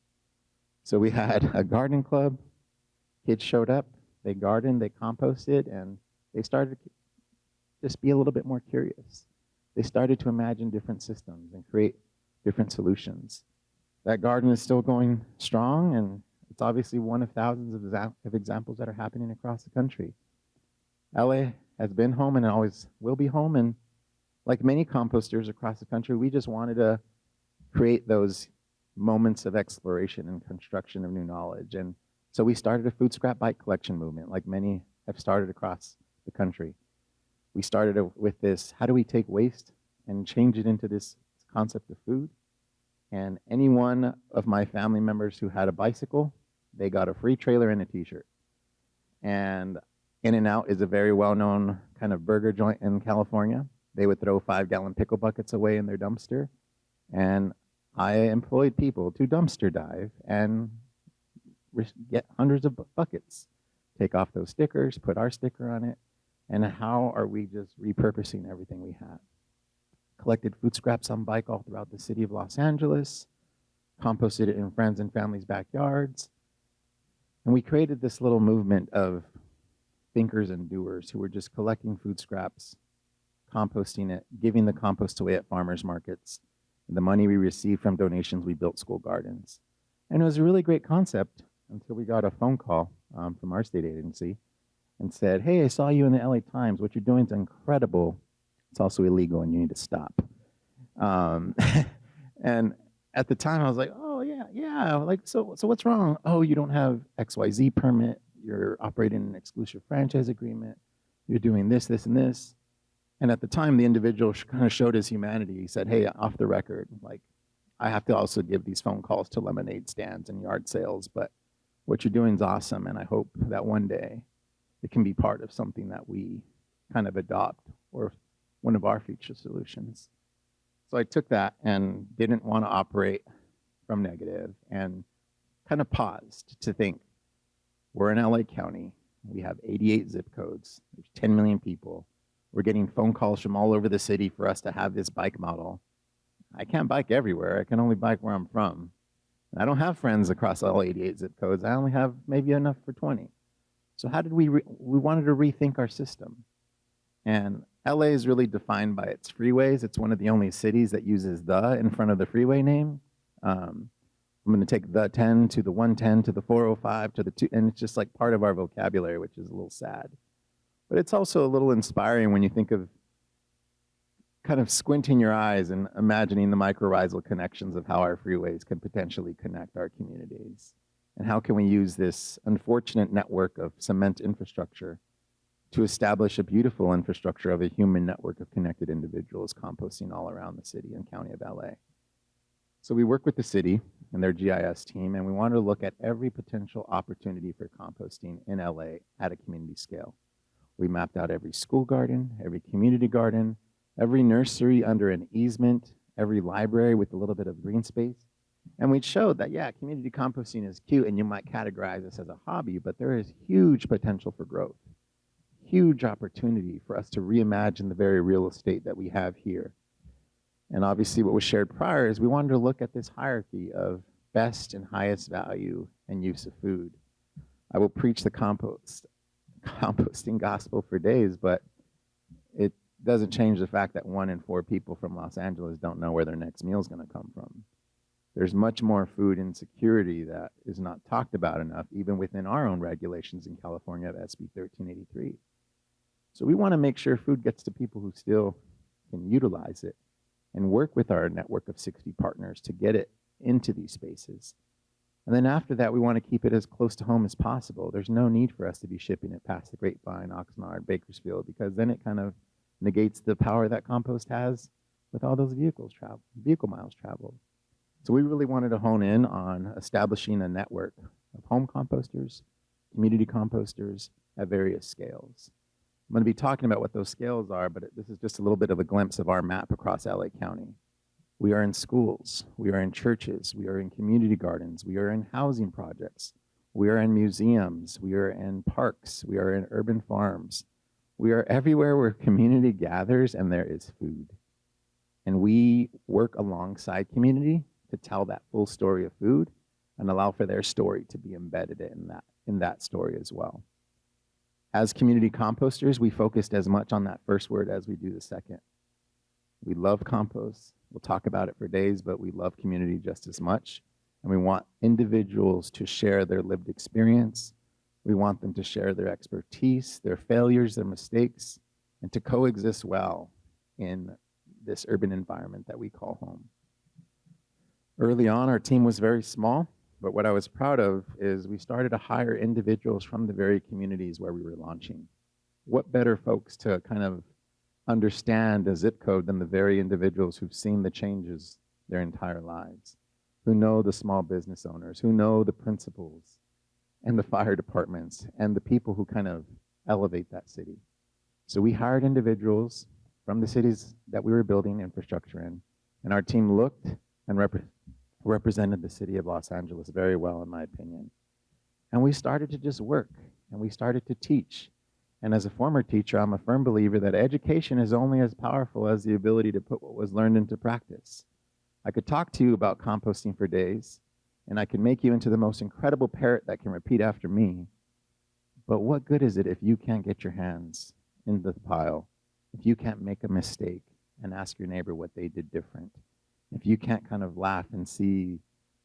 [SPEAKER 6] So we had a garden club. Kids showed up, they gardened, they composted, and they started to just be a little bit more curious. They started to imagine different systems and create different solutions. That garden is still going strong, and it's obviously one of thousands of examples that are happening across the country. LA has been home and always will be home, and like many composters across the country, we just wanted to create those moments of exploration and construction of new knowledge. And so we started a food scrap bike collection movement, like many have started across the country. We started with this, how do we take waste and change it into this concept of food? And any one of my family members who had a bicycle, they got a free trailer and a t-shirt. And In-N-Out is a very well-known kind of burger joint in California. They would throw 5-gallon pickle buckets away in their dumpster. And I employed people to dumpster dive and get hundreds of buckets, take off those stickers, put our sticker on it, and how are we just repurposing everything we had? Collected food scraps on bike all throughout the city of Los Angeles, composted it in friends and family's backyards, and we created this little movement of thinkers and doers who were just collecting food scraps, composting it, giving the compost away at farmers markets. And the money we received from donations, we built school gardens. And it was a really great concept until we got a phone call from our state agency and said, hey, I saw you in the LA Times. What you're doing is incredible. It's also illegal and you need to stop. And at the time I was like, oh yeah, like, so what's wrong? Oh, you don't have XYZ permit. You're operating an exclusive franchise agreement. You're doing this, this, and this. And at the time, the individual kind of showed his humanity. He said, hey, off the record, like, I have to also give these phone calls to lemonade stands and yard sales, but what you're doing is awesome, and I hope that one day it can be part of something that we kind of adopt or one of our future solutions. So I took that and didn't want to operate from negative and kind of paused to think, we're in LA County. We have 88 zip codes. There's 10 million people. We're getting phone calls from all over the city for us to have this bike model. I can't bike everywhere. I can only bike where I'm from. And I don't have friends across all 88 zip codes. I only have maybe enough for 20. So how did we wanted to rethink our system. And LA is really defined by its freeways. It's one of the only cities that uses the in front of the freeway name. I'm going to take the 10 to the 110 to the 405 to the 2, and it's just like part of our vocabulary, which is a little sad. But it's also a little inspiring when you think of kind of squinting your eyes and imagining the mycorrhizal connections of how our freeways can potentially connect our communities. And how can we use this unfortunate network of cement infrastructure to establish a beautiful infrastructure of a human network of connected individuals composting all around the city and county of LA. So we work with the city and their GIS team, and we wanted to look at every potential opportunity for composting in LA at a community scale. We mapped out every school garden, every community garden, every nursery under an easement, every library with a little bit of green space. And we showed that, yeah, community composting is cute and you might categorize this as a hobby, but there is huge potential for growth, huge opportunity for us to reimagine the very real estate that we have here. And obviously what was shared prior is we wanted to look at this hierarchy of best and highest value and use of food. I will preach the composting gospel for days, but it doesn't change the fact that 1 in 4 people from Los Angeles don't know where their next meal is going to come from. There's much more food insecurity that is not talked about enough, even within our own regulations in California of SB 1383. So we want to make sure food gets to people who still can utilize it and work with our network of 60 partners to get it into these spaces. And then after that, we want to keep it as close to home as possible. There's no need for us to be shipping it past the Grapevine, Oxnard, Bakersfield, because then it kind of negates the power that compost has with all those vehicle miles traveled. So we really wanted to hone in on establishing a network of home composters, community composters at various scales. I'm going to be talking about what those scales are, but this is just a little bit of a glimpse of our map across LA County. We are in schools, we are in churches, we are in community gardens, we are in housing projects, we are in museums, we are in parks, we are in urban farms. We are everywhere where community gathers and there is food. And we work alongside community to tell that full story of food and allow for their story to be embedded in that story as well. As community composters, we focused as much on that first word as we do the second. We love compost. We'll talk about it for days, but we love community just as much. And we want individuals to share their lived experience. We want them to share their expertise, their failures, their mistakes, and to coexist well in this urban environment that we call home. Early on, our team was very small. But what I was proud of is we started to hire individuals from the very communities where we were launching. What better folks to kind of understand a zip code than the very individuals who've seen the changes their entire lives, who know the small business owners, who know the principals and the fire departments and the people who kind of elevate that city. So we hired individuals from the cities that we were building infrastructure in, and our team looked and represented the city of Los Angeles very well, in my opinion. And we started to just work, and we started to teach. And as a former teacher, I'm a firm believer that education is only as powerful as the ability to put what was learned into practice. I could talk to you about composting for days, and I can make you into the most incredible parrot that can repeat after me. But what good is it if you can't get your hands in the pile, if you can't make a mistake and ask your neighbor what they did different? If you can't kind of laugh and see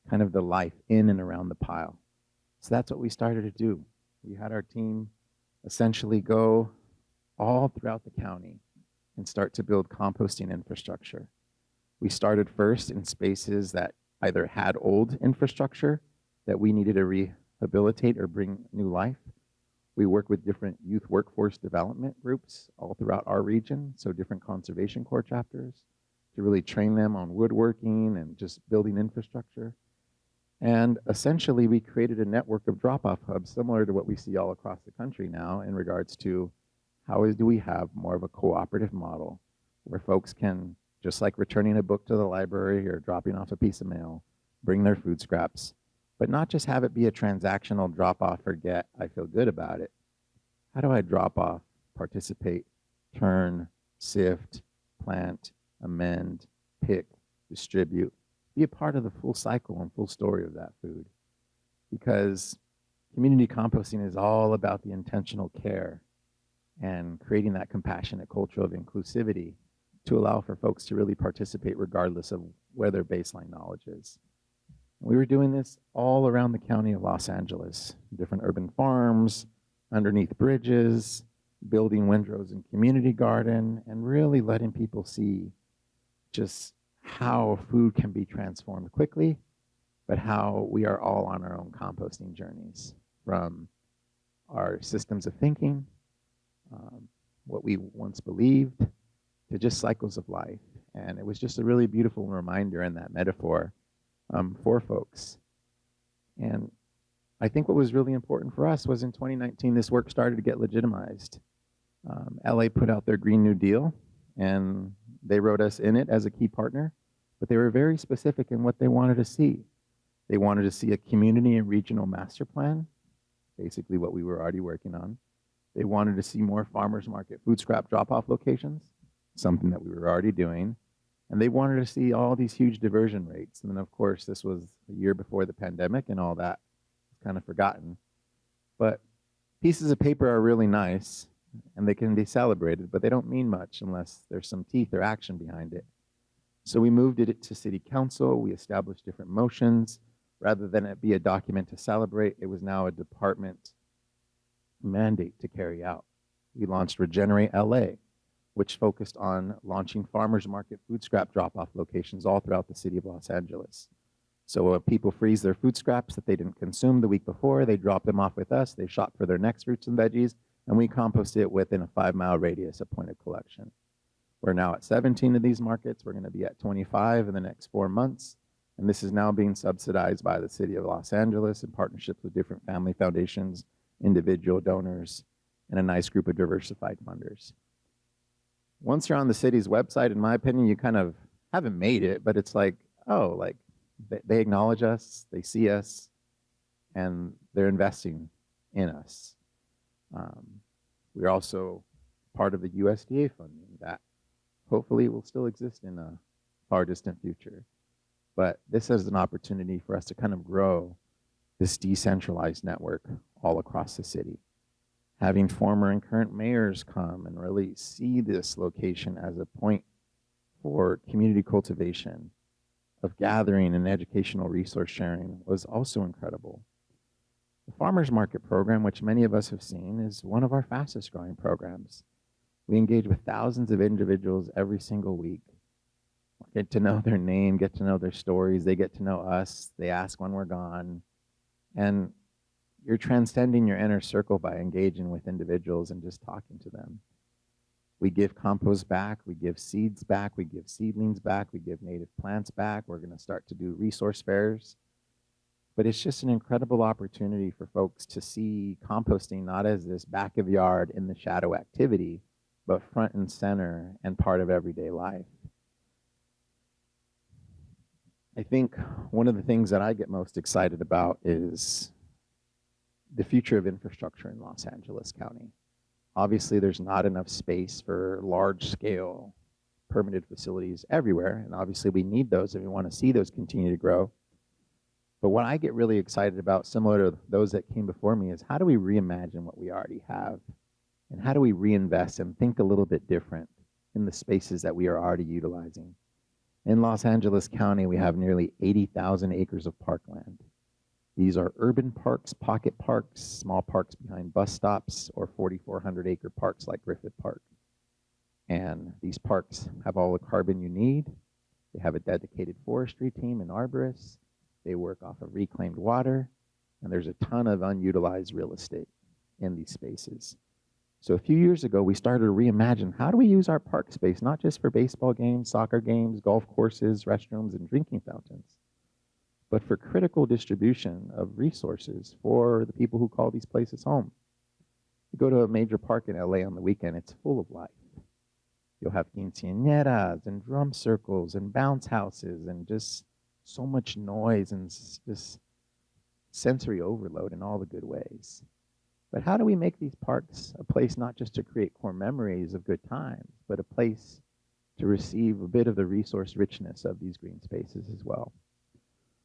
[SPEAKER 6] kind of the life in and around the pile. So that's what we started to do. We had our team essentially go all throughout the county and start to build composting infrastructure. We started first in spaces that either had old infrastructure that we needed to rehabilitate or bring new life. We work with different youth workforce development groups all throughout our region, so different conservation corps chapters, to really train them on woodworking and just building infrastructure. And essentially, we created a network of drop-off hubs similar to what we see all across the country now in regards to do we have more of a cooperative model where folks can, just like returning a book to the library or dropping off a piece of mail, bring their food scraps, but not just have it be a transactional drop off, forget, I feel good about it. How do I drop off, participate, turn, sift, plant, amend, pick, distribute, be a part of the full cycle and full story of that food? Because community composting is all about the intentional care and creating that compassionate culture of inclusivity to allow for folks to really participate regardless of where their baseline knowledge is. We were doing this all around the county of Los Angeles, different urban farms, underneath bridges, building windrows in community garden, and really letting people see just how food can be transformed quickly, but how we are all on our own composting journeys, from our systems of thinking, what we once believed, to just cycles of life. And it was just a really beautiful reminder in that metaphor for folks. And I think what was really important for us was in 2019, this work started to get legitimized. LA put out their Green New Deal, and they wrote us in it as a key partner, but they were very specific in what they wanted to see. They wanted to see a community and regional master plan, basically what we were already working on. They wanted to see more farmers market food scrap drop-off locations, something that we were already doing. And they wanted to see all these huge diversion rates. And then, of course, this was a year before the pandemic, and all that was kind of forgotten. But pieces of paper are really nice, and they can be celebrated, but they don't mean much unless there's some teeth or action behind it. So we moved it to city council. We established different motions. Rather than it be a document to celebrate, it was now a department mandate to carry out. We launched Regenerate LA, which focused on launching farmers market food scrap drop-off locations all throughout the city of Los Angeles. So people freeze their food scraps that they didn't consume the week before, they drop them off with us, they shop for their next fruits and veggies, and we compost it within a 5-mile radius of point of collection. We're now at 17 of these markets. We're going to be at 25 in the next 4 months. And this is now being subsidized by the city of Los Angeles in partnerships with different family foundations, individual donors, and a nice group of diversified funders. Once you're on the city's website, in my opinion, you kind of haven't made it, but it's like, oh, like they acknowledge us, they see us, and they're investing in us. We're also part of the USDA funding that hopefully will still exist in a far distant future. But this is an opportunity for us to kind of grow this decentralized network all across the city. Having former and current mayors come and really see this location as a point for community cultivation, of gathering and educational resource sharing, was also incredible. The Farmers Market program, which many of us have seen, is one of our fastest growing programs. We engage with thousands of individuals every single week. Get to know their name, get to know their stories, they get to know us, they ask when we're gone. And you're transcending your inner circle by engaging with individuals and just talking to them. We give compost back, we give seeds back, we give seedlings back, we give native plants back. We're going to start to do resource fairs. But it's just an incredible opportunity for folks to see composting not as this back of yard in the shadow activity, but front and center and part of everyday life. I think one of the things that I get most excited about is the future of infrastructure in Los Angeles County. Obviously, there's not enough space for large-scale permitted facilities everywhere, and obviously we need those if we want to see those continue to grow. But what I get really excited about, similar to those that came before me, is how do we reimagine what we already have? And how do we reinvest and think a little bit different in the spaces that we are already utilizing? In Los Angeles County, we have nearly 80,000 acres of parkland. These are urban parks, pocket parks, small parks behind bus stops, or 4,400-acre parks like Griffith Park. And these parks have all the carbon you need. They have a dedicated forestry team and arborists. They work off of reclaimed water, and there's a ton of unutilized real estate in these spaces. So a few years ago, we started to reimagine, how do we use our park space, not just for baseball games, soccer games, golf courses, restrooms, and drinking fountains, but for critical distribution of resources for the people who call these places home. You go to a major park in LA on the weekend, it's full of life. You'll have quinceañeras and drum circles and bounce houses and just so much noise and just sensory overload in all the good ways. But how do we make these parks a place not just to create core memories of good times, but a place to receive a bit of the resource richness of these green spaces as well?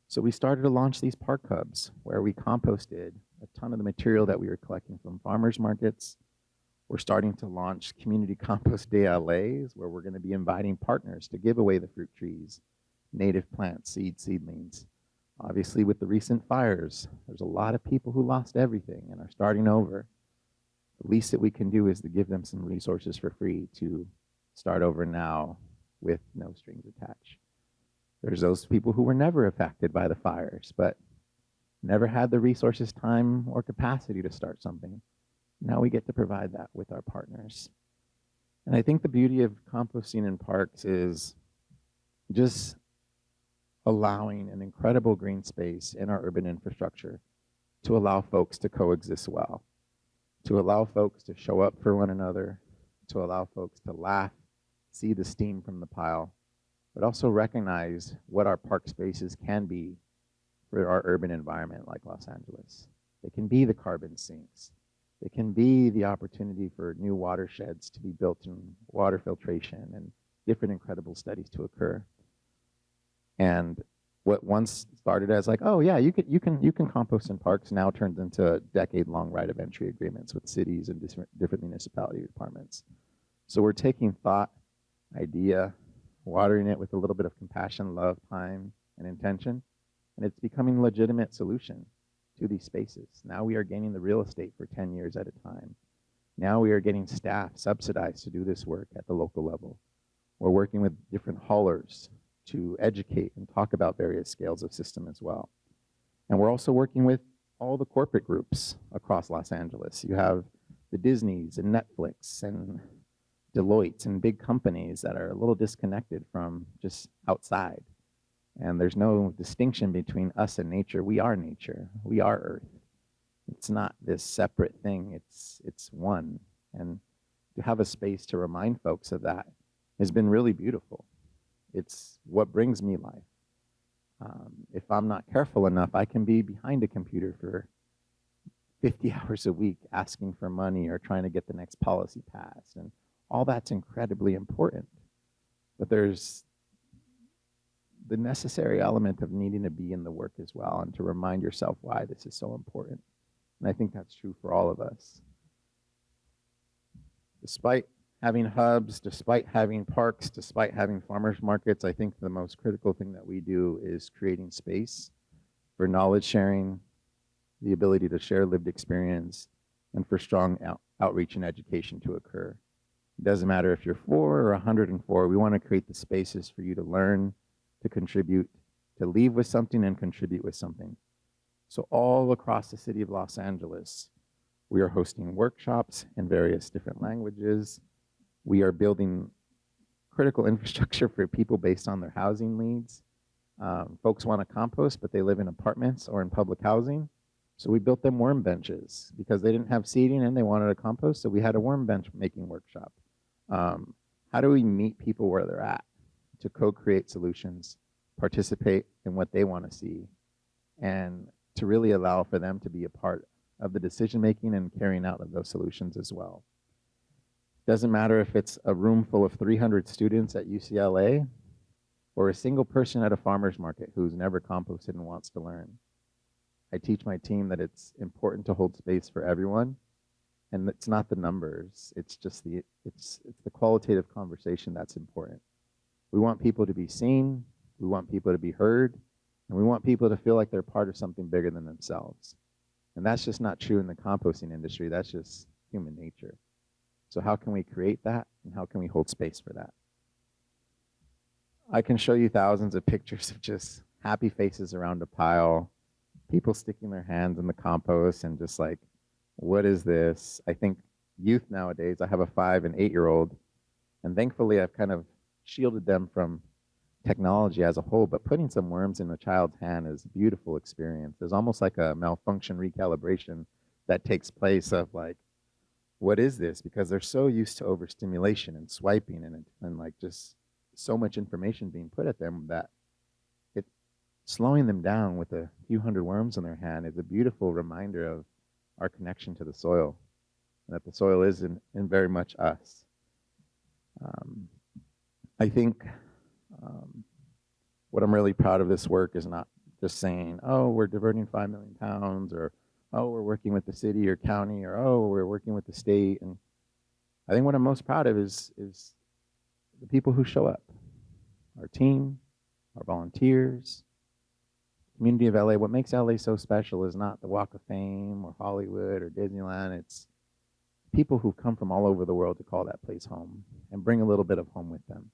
[SPEAKER 6] So we started to launch these park hubs where we composted a ton of the material that we were collecting from farmers markets. We're starting to launch community compost DLAs where we're going to be inviting partners to give away the fruit trees, native plants, seedlings. Obviously, with the recent fires, there's a lot of people who lost everything and are starting over. The least that we can do is to give them some resources for free to start over now with no strings attached. There's those people who were never affected by the fires, but never had the resources, time, or capacity to start something. Now we get to provide that with our partners. And I think the beauty of composting in parks is just allowing an incredible green space in our urban infrastructure to allow folks to coexist well, to allow folks to show up for one another, to allow folks to laugh, see the steam from the pile, but also recognize what our park spaces can be for our urban environment like Los Angeles. They can be the carbon sinks. They can be the opportunity for new watersheds to be built in water filtration and different incredible studies to occur. And what once started as like, oh yeah, you can compost in parks now turns into decade-long right of entry agreements with cities and different municipality departments. So we're taking thought, idea, watering it with a little bit of compassion, love, time, and intention, and it's becoming a legitimate solution to these spaces. Now we are gaining the real estate for 10 years at a time. Now we are getting staff subsidized to do this work at the local level. We're working with different haulers to educate and talk about various scales of system as well. And we're also working with all the corporate groups across Los Angeles. You have the Disneys and Netflix and Deloitte and big companies that are a little disconnected from just outside. And there's no distinction between us and nature. We are nature. We are Earth. It's not this separate thing. It's one. And to have a space to remind folks of that has been really beautiful. It's what brings me life. If I'm not careful enough, I can be behind a computer for 50 hours a week asking for money or trying to get the next policy passed. And all that's incredibly important. But there's the necessary element of needing to be in the work as well and to remind yourself why this is so important. And I think that's true for all of us. Despite having hubs, despite having parks, despite having farmers markets, I think the most critical thing that we do is creating space for knowledge sharing, the ability to share lived experience, and for strong outreach and education to occur. It doesn't matter if you're 4 or 104, we want to create the spaces for you to learn, to contribute, to leave with something and contribute with something. So all across the city of Los Angeles, we are hosting workshops in various different languages. We are building critical infrastructure for people based on their housing needs. Folks want to compost, but they live in apartments or in public housing. So we built them worm benches because they didn't have seating and they wanted to compost. So we had a worm bench making workshop. How do we meet people where they're at to co-create solutions, participate in what they want to see, and to really allow for them to be a part of the decision-making and carrying out of those solutions as well. Doesn't matter if it's a room full of 300 students at UCLA or a single person at a farmer's market who's never composted and wants to learn. I teach my team that it's important to hold space for everyone, and it's not the numbers, it's just the qualitative conversation that's important. We want people to be seen, we want people to be heard, and we want people to feel like they're part of something bigger than themselves. And that's just not true in the composting industry, that's just human nature. So how can we create that, and how can we hold space for that? I can show you thousands of pictures of just happy faces around a pile, people sticking their hands in the compost and just like, what is this? I think youth nowadays, I have a 5 and 8-year-old, and thankfully I've kind of shielded them from technology as a whole, but putting some worms in a child's hand is a beautiful experience. There's almost like a malfunction recalibration that takes place of like, what is this? Because they're so used to overstimulation and swiping and like just so much information being put at them that slowing them down with a few hundred worms in their hand is a beautiful reminder of our connection to the soil, and that the soil is in very much us. I think what I'm really proud of this work is not just saying, oh, we're diverting 5 million pounds, or oh, we're working with the city or county, or oh, we're working with the state. And I think what I'm most proud of is the people who show up, our team, our volunteers, community of LA. What makes LA so special is not the Walk of Fame or Hollywood or Disneyland. It's people who've come from all over the world to call that place home and bring a little bit of home with them.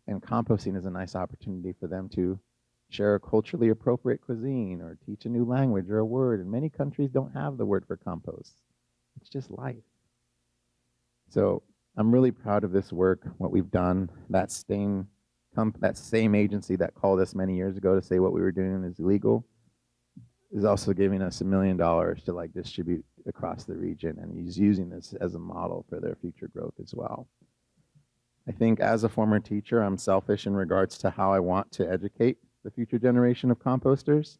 [SPEAKER 6] And composting is a nice opportunity for them to share a culturally appropriate cuisine or teach a new language or a word. And many countries don't have the word for compost. It's just life. So I'm really proud of this work, what we've done. That same agency that called us many years ago to say what we were doing is illegal is also giving us $1 million to distribute across the region, and he's using this as a model for their future growth as well. I think as a former teacher, I'm selfish in regards to how I want to educate the future generation of composters.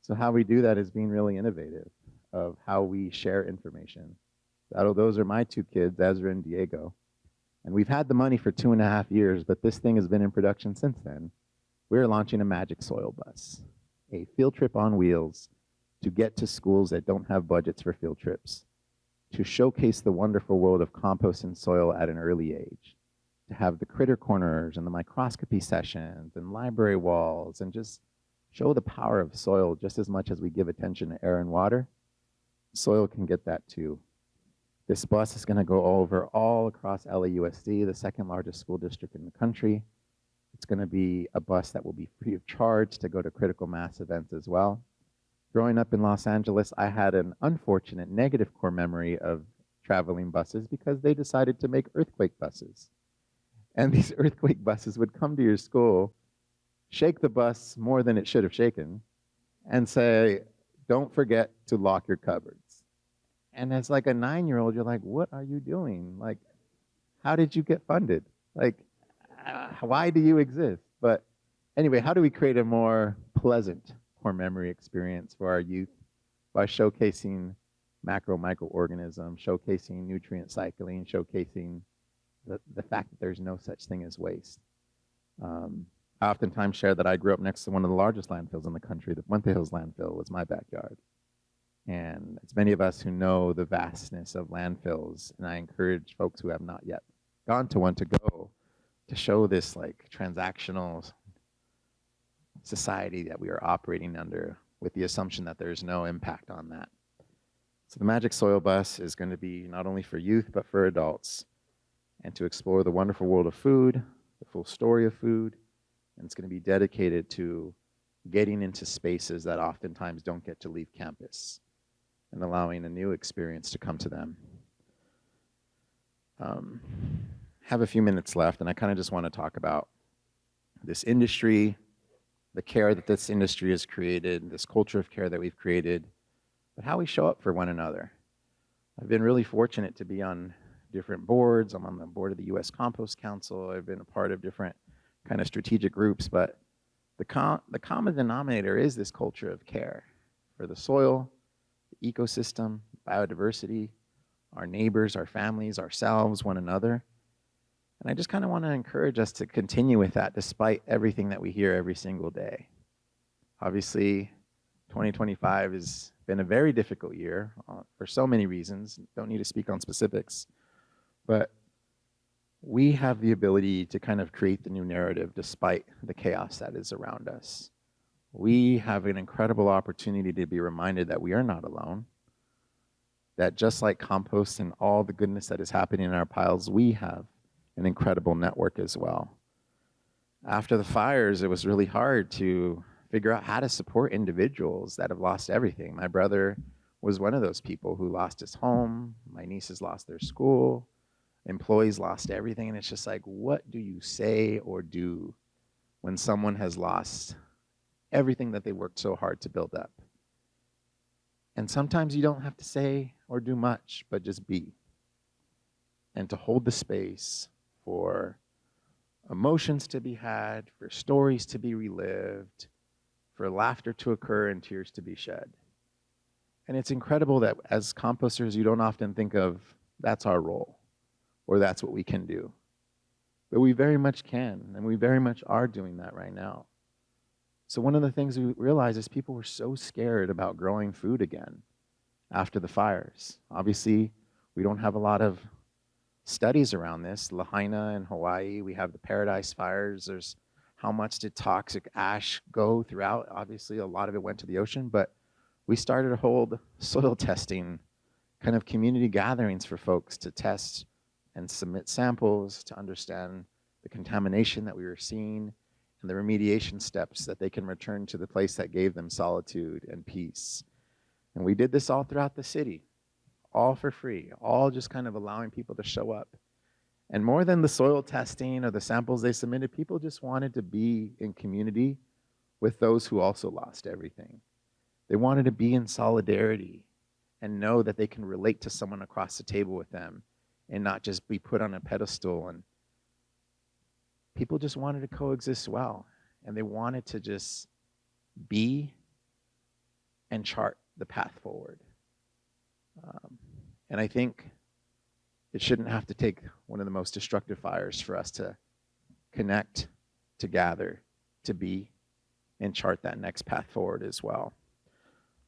[SPEAKER 6] So how we do that is being really innovative of how we share information. Those are my two kids, Ezra and Diego. And we've had the money for 2.5 years, but this thing has been in production since then. We're launching a magic soil bus, a field trip on wheels to get to schools that don't have budgets for field trips, to showcase the wonderful world of compost and soil at an early age, to have the critter corners and the microscopy sessions and library walls, and just show the power of soil just as much as we give attention to air and water. Soil can get that too. This bus is going to go over all across LAUSD, the second largest school district in the country. It's going to be a bus that will be free of charge to go to critical mass events as well. Growing up in Los Angeles, I had an unfortunate negative core memory of traveling buses because they decided to make earthquake buses. And these earthquake buses would come to your school, shake the bus more than it should have shaken, and say, don't forget to lock your cupboards. And as like a 9-year-old, you're like, what are you doing? Like, how did you get funded? Like, why do you exist? But anyway, how do we create a more pleasant core memory experience for our youth by showcasing microorganisms, showcasing nutrient cycling, showcasing the fact that there's no such thing as waste. I oftentimes share that I grew up next to one of the largest landfills in the country. The Puente Hills landfill was my backyard. And it's many of us who know the vastness of landfills, and I encourage folks who have not yet gone to one to go to show this transactional society that we are operating under with the assumption that there's no impact on that. So the Magic Soil Bus is going to be not only for youth, but for adults, and to explore the wonderful world of food, the full story of food, and it's going to be dedicated to getting into spaces that oftentimes don't get to leave campus and allowing a new experience to come to them. Have a few minutes left, and I kind of just want to talk about this industry, the care that this industry has created, this culture of care that we've created, but how we show up for one another. I've been really fortunate to be on different boards. I'm on the board of the U.S. Compost Council. I've been a part of different kind of strategic groups, but the common denominator is this culture of care for the soil, the ecosystem, biodiversity, our neighbors, our families, ourselves, one another. And I just kind of want to encourage us to continue with that despite everything that we hear every single day. Obviously, 2025 has been a very difficult year for so many reasons. Don't need to speak on specifics. But we have the ability to kind of create the new narrative despite the chaos that is around us. We have an incredible opportunity to be reminded that we are not alone, that just like compost and all the goodness that is happening in our piles, we have an incredible network as well. After the fires, it was really hard to figure out how to support individuals that have lost everything. My brother was one of those people who lost his home. My nieces lost their school. Employees lost everything. And it's just like, what do you say or do when someone has lost everything that they worked so hard to build up? And sometimes you don't have to say or do much, but just be. And to hold the space for emotions to be had, for stories to be relived, for laughter to occur and tears to be shed. And it's incredible that as composters, you don't often think of that's our role or that's what we can do. But we very much can, and we very much are doing that right now. So one of the things we realized is people were so scared about growing food again after the fires. Obviously, we don't have a lot of studies around this. Lahaina in Hawaii, we have the Paradise Fires. There's how much did toxic ash go throughout? Obviously, a lot of it went to the ocean, but we started to hold soil testing kind of community gatherings for folks to test and submit samples to understand the contamination that we were seeing and the remediation steps that they can return to the place that gave them solitude and peace. And we did this all throughout the city, all for free, all just kind of allowing people to show up. And more than the soil testing or the samples they submitted, people just wanted to be in community with those who also lost everything. They wanted to be in solidarity and know that they can relate to someone across the table with them and not just be put on a pedestal. And people just wanted to coexist well. And they wanted to just be and chart the path forward. And I think it shouldn't have to take one of the most destructive fires for us to connect, to gather, to be, and chart that next path forward as well.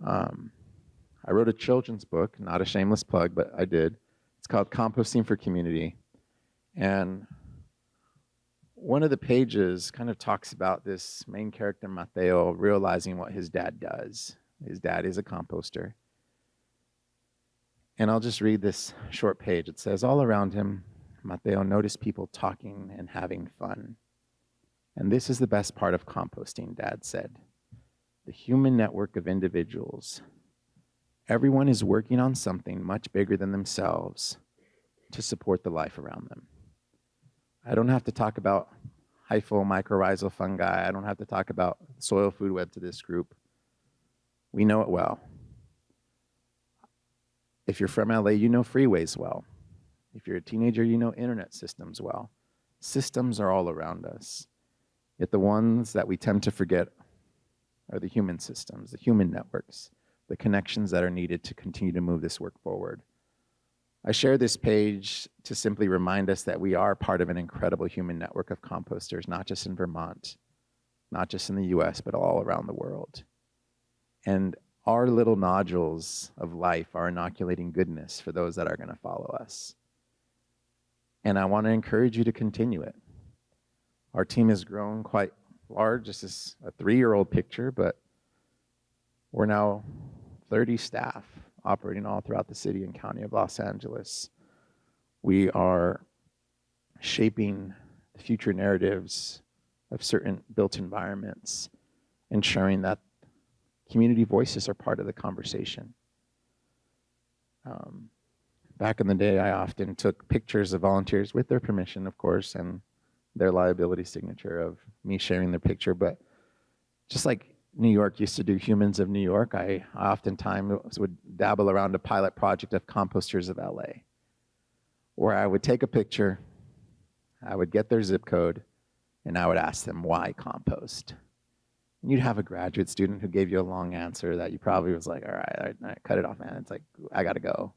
[SPEAKER 6] I wrote a children's book, not a shameless plug, but I did. It's called Composting for Community. And one of the pages kind of talks about this main character, Mateo, realizing what his dad does. His dad is a composter. And I'll just read this short page. It says, all around him, Mateo noticed people talking and having fun. And this is the best part of composting, Dad said. The human network of individuals. Everyone is working on something much bigger than themselves to support the life around them. I don't have to talk about hyphal mycorrhizal fungi. I don't have to talk about soil food web to this group. We know it well. If you're from LA, you know freeways well. If you're a teenager, you know internet systems well. Systems are all around us. Yet the ones that we tend to forget are the human systems, the human networks, the connections that are needed to continue to move this work forward. I share this page to simply remind us that we are part of an incredible human network of composters, not just in Vermont, not just in the US, but all around the world. And our little nodules of life are inoculating goodness for those that are going to follow us. And I want to encourage you to continue it. Our team has grown quite large. This is a 3-year-old picture, but we're now 30 staff operating all throughout the city and county of Los Angeles. We are shaping the future narratives of certain built environments, ensuring that community voices are part of the conversation. Back in the day, I often took pictures of volunteers with their permission, of course, and their liability signature of me sharing their picture. But just like New York used to do Humans of New York, I oftentimes would dabble around a pilot project of Composters of LA, where I would take a picture, I would get their zip code, and I would ask them, why compost? And you'd have a graduate student who gave you a long answer that you probably was like, all right, cut it off, man. It's like, I gotta go.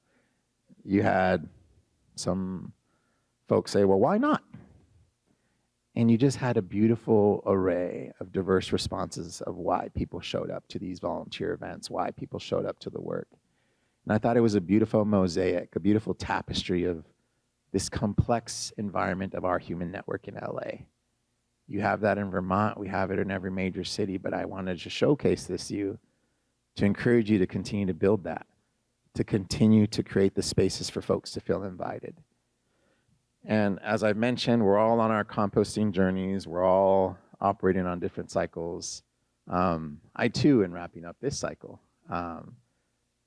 [SPEAKER 6] You had some folks say, well, why not? And you just had a beautiful array of diverse responses of why people showed up to these volunteer events, why people showed up to the work. And I thought it was a beautiful mosaic, a beautiful tapestry of this complex environment of our human network in LA. You have that in Vermont, we have it in every major city, but I wanted to showcase this to you, to encourage you to continue to build that, to continue to create the spaces for folks to feel invited. And as I mentioned, we're all on our composting journeys. We're all operating on different cycles. I too am wrapping up this cycle.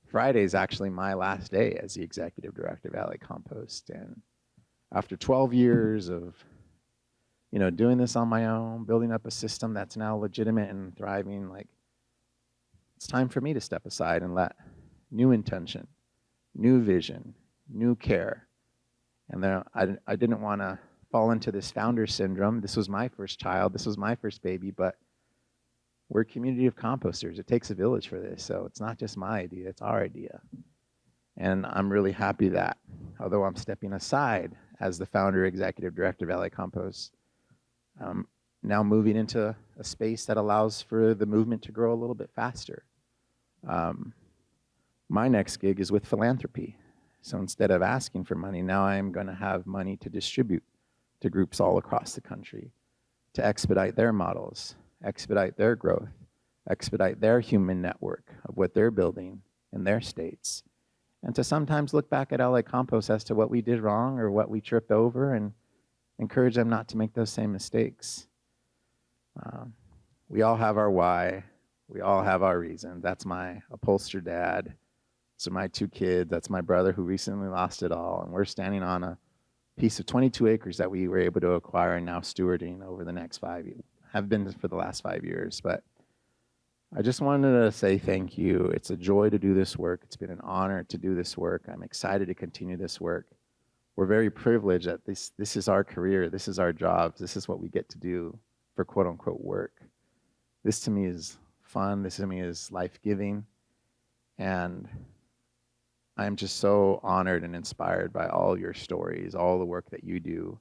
[SPEAKER 6] Friday is actually my last day as the executive director of LA Compost. And after 12 years of doing this on my own, building up a system that's now legitimate and thriving, like, it's time for me to step aside and let new intention, new vision, new care. And then I didn't want to fall into this founder syndrome. This was my first child. This was my first baby, but we're a community of composters. It takes a village for this. So it's not just my idea, it's our idea. And I'm really happy that, although I'm stepping aside as the founder, executive director of LA Compost, now moving into a space that allows for the movement to grow a little bit faster. My next gig is with philanthropy. So instead of asking for money, now I'm going to have money to distribute to groups all across the country to expedite their models, expedite their growth, expedite their human network of what they're building in their states, and to sometimes look back at LA Compost as to what we did wrong or what we tripped over and encourage them not to make those same mistakes. We all have our why. We all have our reason. That's my upholstered dad. So my 2 kids, that's my brother who recently lost it all. And we're standing on a piece of 22 acres that we were able to acquire and now stewarding over the next 5 years, have been for the last 5 years. But I just wanted to say thank you. It's a joy to do this work. It's been an honor to do this work. I'm excited to continue this work. We're very privileged that this is our career. This is our jobs. This is what we get to do for quote unquote work. This to me is fun. This to me is life-giving. And I'm just so honored and inspired by all your stories, all the work that you do.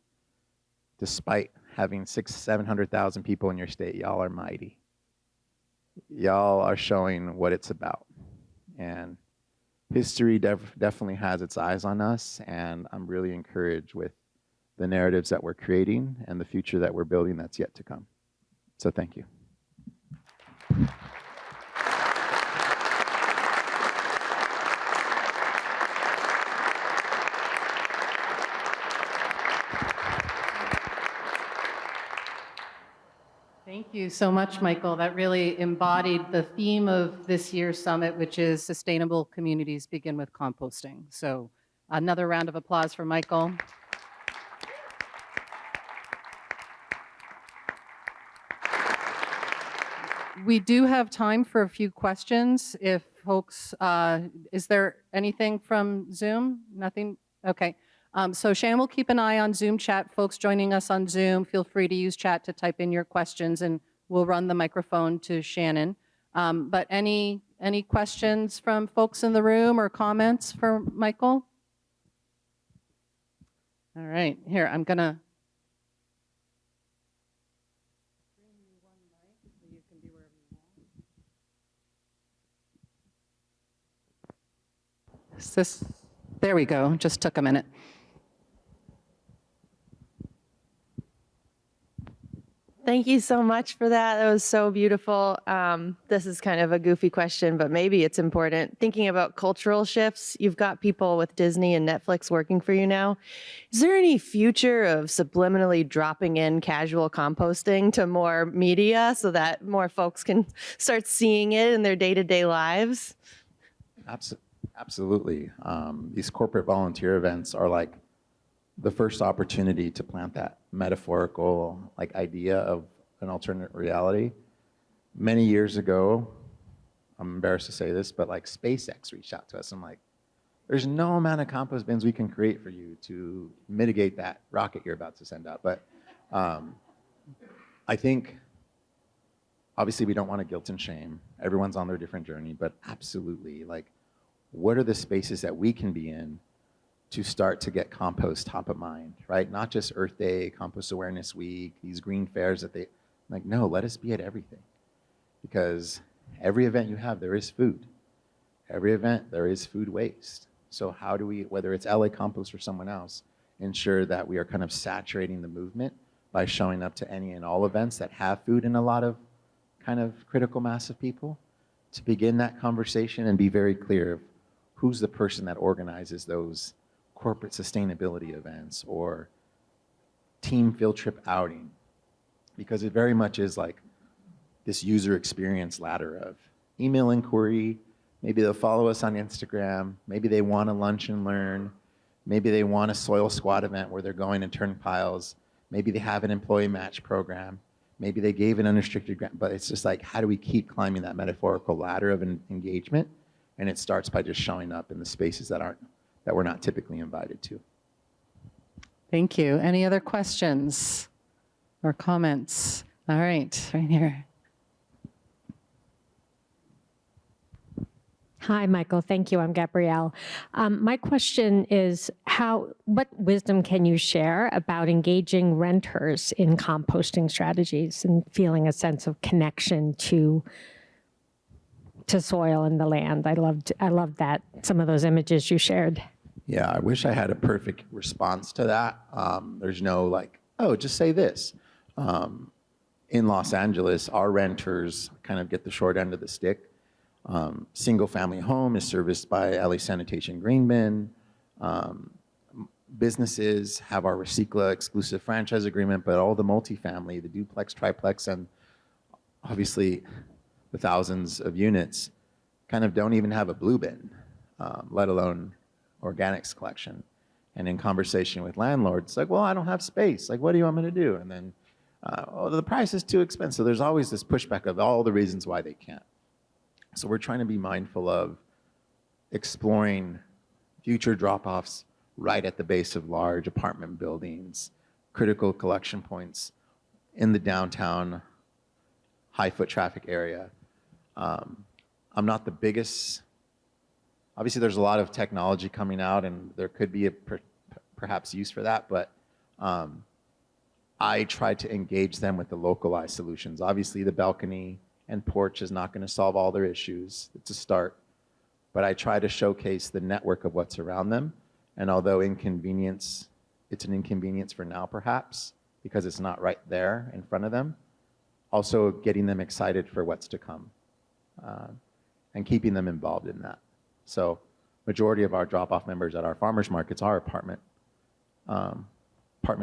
[SPEAKER 6] Despite having 600,000-700,000 people in your state, y'all are mighty. Y'all are showing what it's about. And history definitely has its eyes on us, and I'm really encouraged with the narratives that we're creating and the future that we're building that's yet to come. So thank you.
[SPEAKER 1] Thank you so much, Michael. That really embodied the theme of this year's summit, which is Sustainable Communities Begin with Composting. So another round of applause for Michael. We do have time for a few questions. If folks, is there anything from Zoom? Nothing? Okay. So Shannon will keep an eye on Zoom chat. Folks joining us on Zoom, feel free to use chat to type in your questions, and we'll run the microphone to Shannon. But any questions from folks in the room or comments for Michael? All right, here, I'm gonna bring you one mic so you can be wherever you want. Is this, there we go, just took a minute.
[SPEAKER 7] Thank you so much for that. That was so beautiful. This is kind of a goofy question, but maybe it's important. Thinking about cultural shifts, you've got people with Disney and Netflix working for you now. Is there any future of subliminally dropping in casual composting to more media so that more folks can start seeing it in their day-to-day lives?
[SPEAKER 6] Absolutely. These corporate volunteer events are like the first opportunity to plant that metaphorical idea of an alternate reality. Many years ago, I'm embarrassed to say this, but SpaceX reached out to us. I'm like, there's no amount of compost bins we can create for you to mitigate that rocket you're about to send out. But I think, obviously we don't want to guilt and shame. Everyone's on their different journey, but absolutely, what are the spaces that we can be in to start to get compost top of mind, right? Not just Earth Day, Compost Awareness Week, these green fairs that no, let us be at everything. Because every event you have, there is food. Every event, there is food waste. So how do we, whether it's LA Compost or someone else, ensure that we are kind of saturating the movement by showing up to any and all events that have food in a lot of kind of critical mass of people, to begin that conversation and be very clear of who's the person that organizes those corporate sustainability events or team field trip outing, because it very much is this user experience ladder of email inquiry. Maybe they'll follow us on Instagram. Maybe they want a lunch and learn. Maybe they want a soil squad event where they're going and turn piles. Maybe they have an employee match program. Maybe they gave an unrestricted grant, but it's just how do we keep climbing that metaphorical ladder of engagement? And it starts by just showing up in the spaces that we're not typically invited to.
[SPEAKER 1] Thank you. Any other questions or comments? All right, right here.
[SPEAKER 8] Hi, Michael. Thank you. I'm Gabrielle. My question is what wisdom can you share about engaging renters in composting strategies and feeling a sense of connection to soil and the land? I loved that, some of those images you shared.
[SPEAKER 6] Yeah, I wish I had a perfect response to that. There's no like, oh, just say this. In Los Angeles, our renters kind of get the short end of the stick. Single family home is serviced by LA Sanitation Green Bin. Businesses have our Recicla exclusive franchise agreement, but all the multifamily, the duplex, triplex, and obviously the thousands of units kind of don't even have a blue bin, let alone organics collection. And in conversation with landlords, it's like, well, I don't have space. Like, what do you want me to do? And then, oh, the price is too expensive. There's always this pushback of all the reasons why they can't. So we're trying to be mindful of exploring future drop-offs right at the base of large apartment buildings, critical collection points in the downtown high foot traffic area. I'm not the biggest, obviously there's a lot of technology coming out and there could be a perhaps use for that, but I try to engage them with the localized solutions. Obviously the balcony and porch is not going to solve all their issues. It's a start. But I try to showcase the network of what's around them. And although it's an inconvenience for now perhaps, because it's not right there in front of them, also getting them excited for what's to come and keeping them involved in that. So majority of our drop-off members at our farmers markets are apartment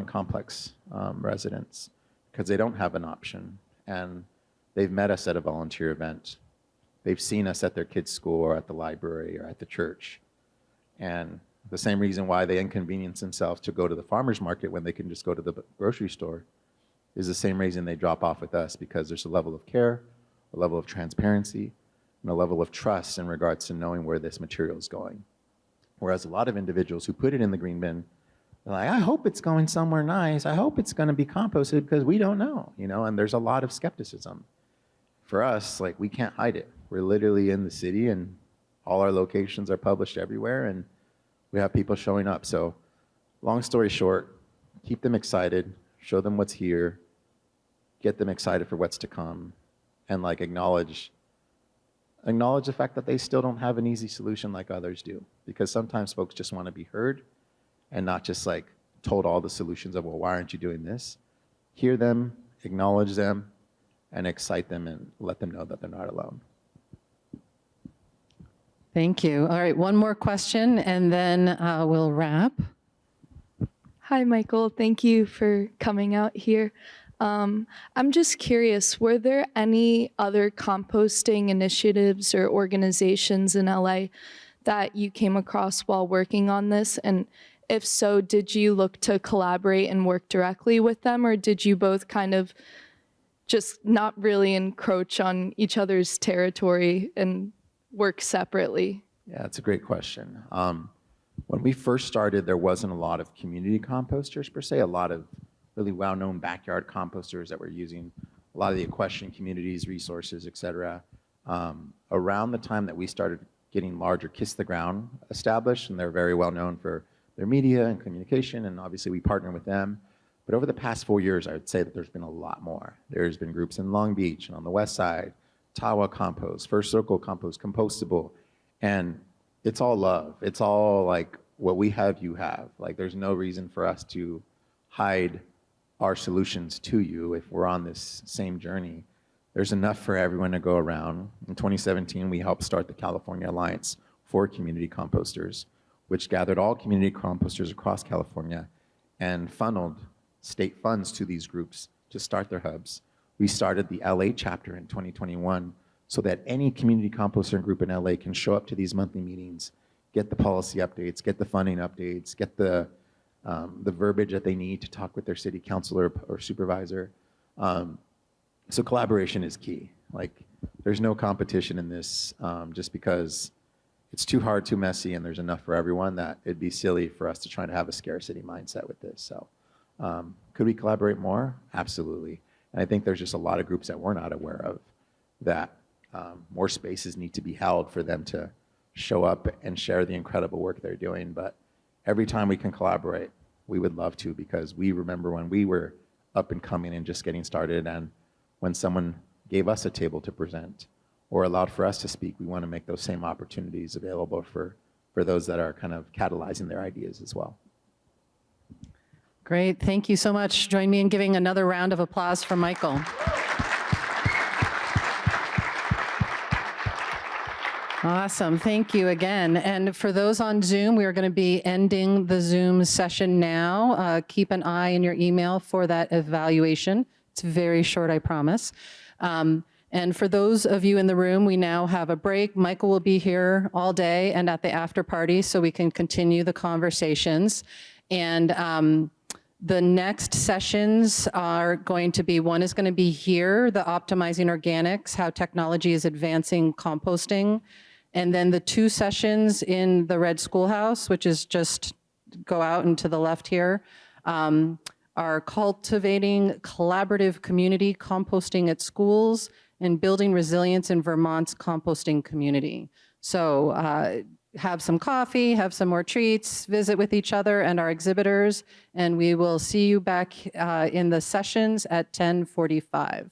[SPEAKER 6] complex residents because they don't have an option. And they've met us at a volunteer event. They've seen us at their kids' school or at the library or at the church. And the same reason why they inconvenience themselves to go to the farmer's market when they can just go to the grocery store is the same reason they drop off with us, because there's a level of care, a level of transparency, and a level of trust in regards to knowing where this material is going. Whereas a lot of individuals who put it in the green bin, they're like, I hope it's going somewhere nice. I hope it's going to be composted because we don't know, and there's a lot of skepticism. For us, like, we can't hide it. We're literally in the city and all our locations are published everywhere and we have people showing up. So long story short, keep them excited, show them what's here, get them excited for what's to come, and like acknowledge the fact that they still don't have an easy solution like others do. Because sometimes folks just want to be heard and not just like told all the solutions of, well, why aren't you doing this? Hear them, acknowledge them, and excite them and let them know that they're not alone.
[SPEAKER 1] Thank you. All right, one more question and then we'll wrap.
[SPEAKER 9] Hi, Michael. Thank you for coming out here. I'm just curious, were there any other composting initiatives or organizations in LA that you came across while working on this? And if so, did you look to collaborate and work directly with them, or did you both kind of just not really encroach on each other's territory and work separately?
[SPEAKER 6] Yeah, that's a great question. When we first started, there wasn't a lot of community composters per se, a lot of really well-known backyard composters that were using a lot of the equestrian communities, resources, et cetera. Around the time that we started getting larger Kiss the Ground established, and they're very well known for their media and communication, and obviously we partner with them. But over the past 4 years, I would say that there's been a lot more. There's been groups in Long Beach and on the west side, Tawa Compost, First Circle Compost, Compostable, and it's all love. It's all like what we have, you have. Like there's no reason for us to hide our solutions to you if we're on this same journey. There's enough for everyone to go around. In 2017, we helped start the California Alliance for Community Composters, which gathered all community composters across California and funneled state funds to these groups to start their hubs. We started the LA chapter in 2021 so that any community composter group in LA can show up to these monthly meetings, get the policy updates, get the funding updates, get the verbiage that they need to talk with their city councilor or supervisor. So collaboration is key. Like there's no competition in this just because it's too hard, too messy, and there's enough for everyone that it'd be silly for us to try to have a scarcity mindset with this. So could we collaborate more? Absolutely. And I think there's just a lot of groups that we're not aware of that more spaces need to be held for them to show up and share the incredible work they're doing. But every time we can collaborate, we would love to, because we remember when we were up and coming and just getting started, and when someone gave us a table to present or allowed for us to speak, we want to make those same opportunities available for those that are kind of catalyzing their ideas as well.
[SPEAKER 1] Great, thank you so much. Join me in giving another round of applause for Michael. Awesome, thank you again. And for those on Zoom, we are going to be ending the Zoom session now. Keep an eye in your email for that evaluation. It's very short, I promise. And for those of you in the room, we now have a break. Michael will be here all day and at the after party so we can continue the conversations. And the next sessions are going to be, one is going to be here, the Optimizing Organics, how technology is advancing composting. And then the 2 sessions in the Red Schoolhouse, which is just go out and to the left here, are cultivating collaborative community composting at schools and building resilience in Vermont's composting community. So have some coffee, have some more treats, visit with each other and our exhibitors, and we will see you back in the sessions at 10:45.